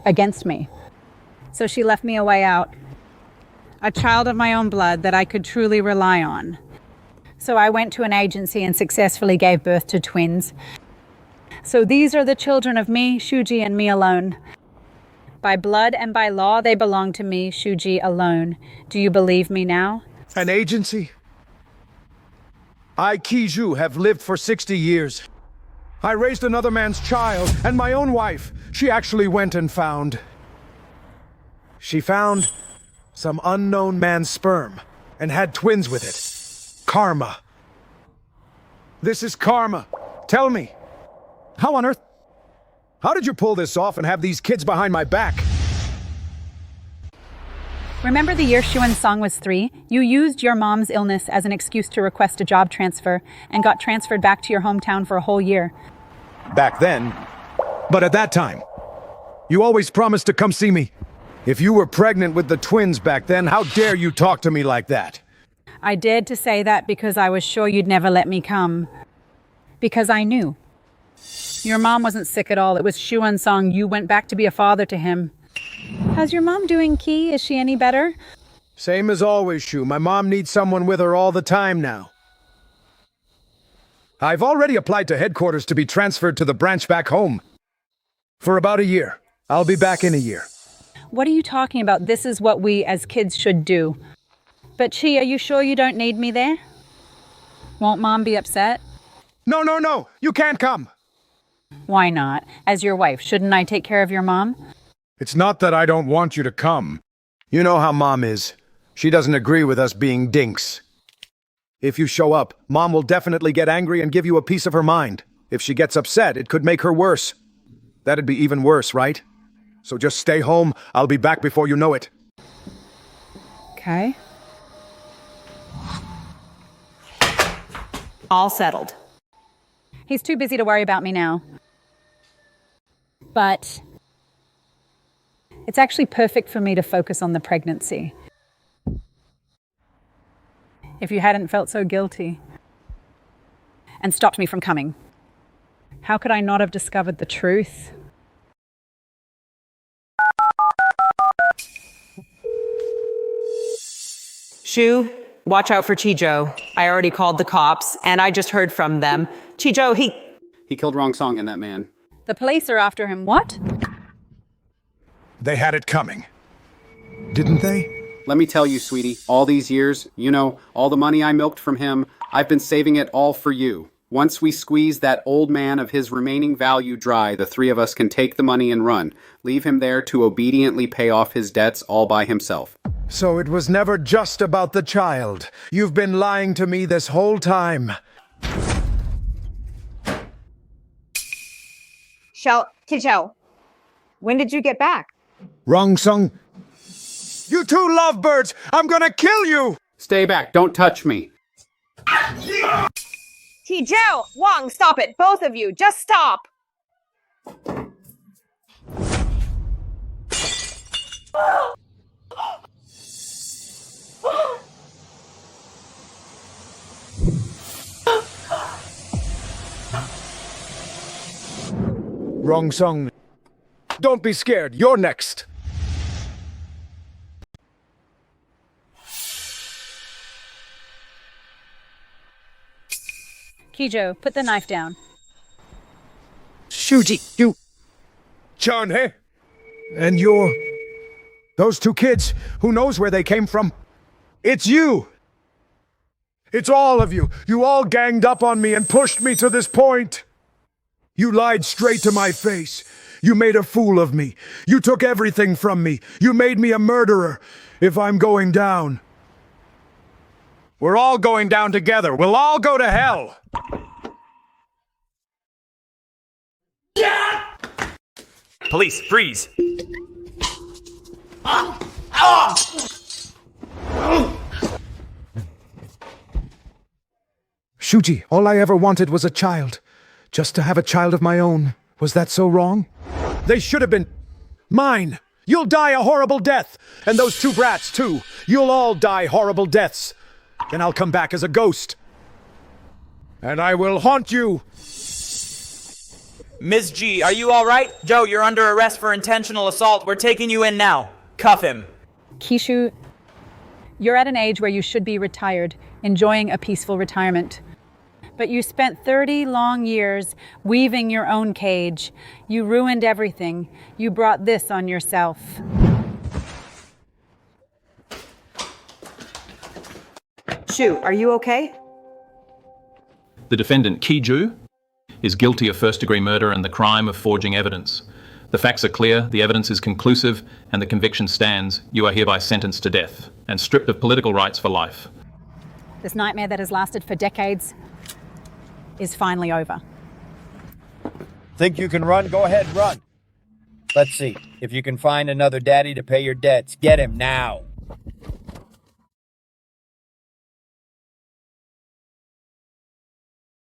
S1: against me. So she left me a way out. A child of my own blood that I could truly rely on. So I went to an agency and successfully gave birth to twins. So these are the children of me, Shuji, and me alone. By blood and by law, they belong to me, Shuji, alone. Do you believe me now?
S3: An agency? I, Kiju, have lived for 60 years. I raised another man's child, and my own wife, she actually went and found. She found some unknown man's sperm, and had twins with it. Karma. This is karma. Tell me, how on earth? How did you pull this off and have these kids behind my back?
S1: Remember the year Shuan Song was 3? You used your mom's illness as an excuse to request a job transfer and got transferred back to your hometown for a whole year.
S3: Back then. But at that time, you always promised to come see me. If you were pregnant with the twins back then, how dare you talk to me like that?
S1: I dared to say that because I was sure you'd never let me come. Because I knew. Your mom wasn't sick at all. It was Shuan Song. You went back to be a father to him. How's your mom doing, Ki? Is she any better?
S3: Same as always, Shu. My mom needs someone with her all the time now. I've already applied to headquarters to be transferred to the branch back home. For about a year. I'll be back in a year.
S1: What are you talking about? This is what we as kids should do. But Chi, are you sure you don't need me there? Won't Mom be upset?
S3: No. You can't come.
S1: Why not? As your wife, shouldn't I take care of your mom?
S3: It's not that I don't want you to come. You know how Mom is. She doesn't agree with us being dinks. If you show up, Mom will definitely get angry and give you a piece of her mind. If she gets upset, it could make her worse. That'd be even worse, right? So just stay home. I'll be back before you know it.
S1: Okay.
S5: All settled.
S1: He's too busy to worry about me now. But it's actually perfect for me to focus on the pregnancy. If you hadn't felt so guilty and stopped me from coming, how could I not have discovered the truth?
S5: Shu, watch out for Chijo. I already called the cops, and I just heard from them. Chijo,
S19: He killed Rong Song and that man.
S1: The police are after him. What?
S3: They had it coming. Didn't they?
S19: Let me tell you, sweetie, all these years, you know, all the money I milked from him, I've been saving it all for you. Once we squeeze that old man of his remaining value dry, the three of us can take the money and run. Leave him there to obediently pay off his debts all by himself.
S3: So it was never just about the child. You've been lying to me this whole time.
S6: Tichou, when did you get back?
S3: Rong Sung. You two lovebirds! I'm gonna kill you!
S19: Stay back, don't touch me.
S6: Tichou! Wang, stop it! Both of you, just stop!
S3: Rong Sung. Don't be scared, you're next.
S1: Kijo, put the knife down.
S4: Shuji, you... Chun-hei? And you're... Those two kids, who knows where they came from? It's you! It's all of you. You all ganged up on me and pushed me to this point. You lied straight to my face. You made a fool of me. You took everything from me. You made me a murderer. If I'm going down... We're all going down together. We'll all go to hell.
S10: Police, freeze!
S4: Shuji, all I ever wanted was a child. Just to have a child of my own. Was that so wrong? They should have been mine. You'll die a horrible death. And those two brats, too. You'll all die horrible deaths. Then I'll come back as a ghost. And I will haunt you.
S10: Ms. G, are you all right? Joe, you're under arrest for intentional assault. We're taking you in now. Cuff him.
S1: Kishu, you're at an age where you should be retired, enjoying a peaceful retirement. But you spent 30 long years weaving your own cage. You ruined everything. You brought this on yourself.
S22: Shu, are you okay?
S12: The defendant, Ki-ju, is guilty of first-degree murder and the crime of forging evidence. The facts are clear, the evidence is conclusive, and the conviction stands. You are hereby sentenced to death and stripped of political rights for life.
S1: This nightmare that has lasted for decades is finally over.
S17: Think you can run? Go ahead, run. Let's see. If you can find another daddy to pay your debts, get him now.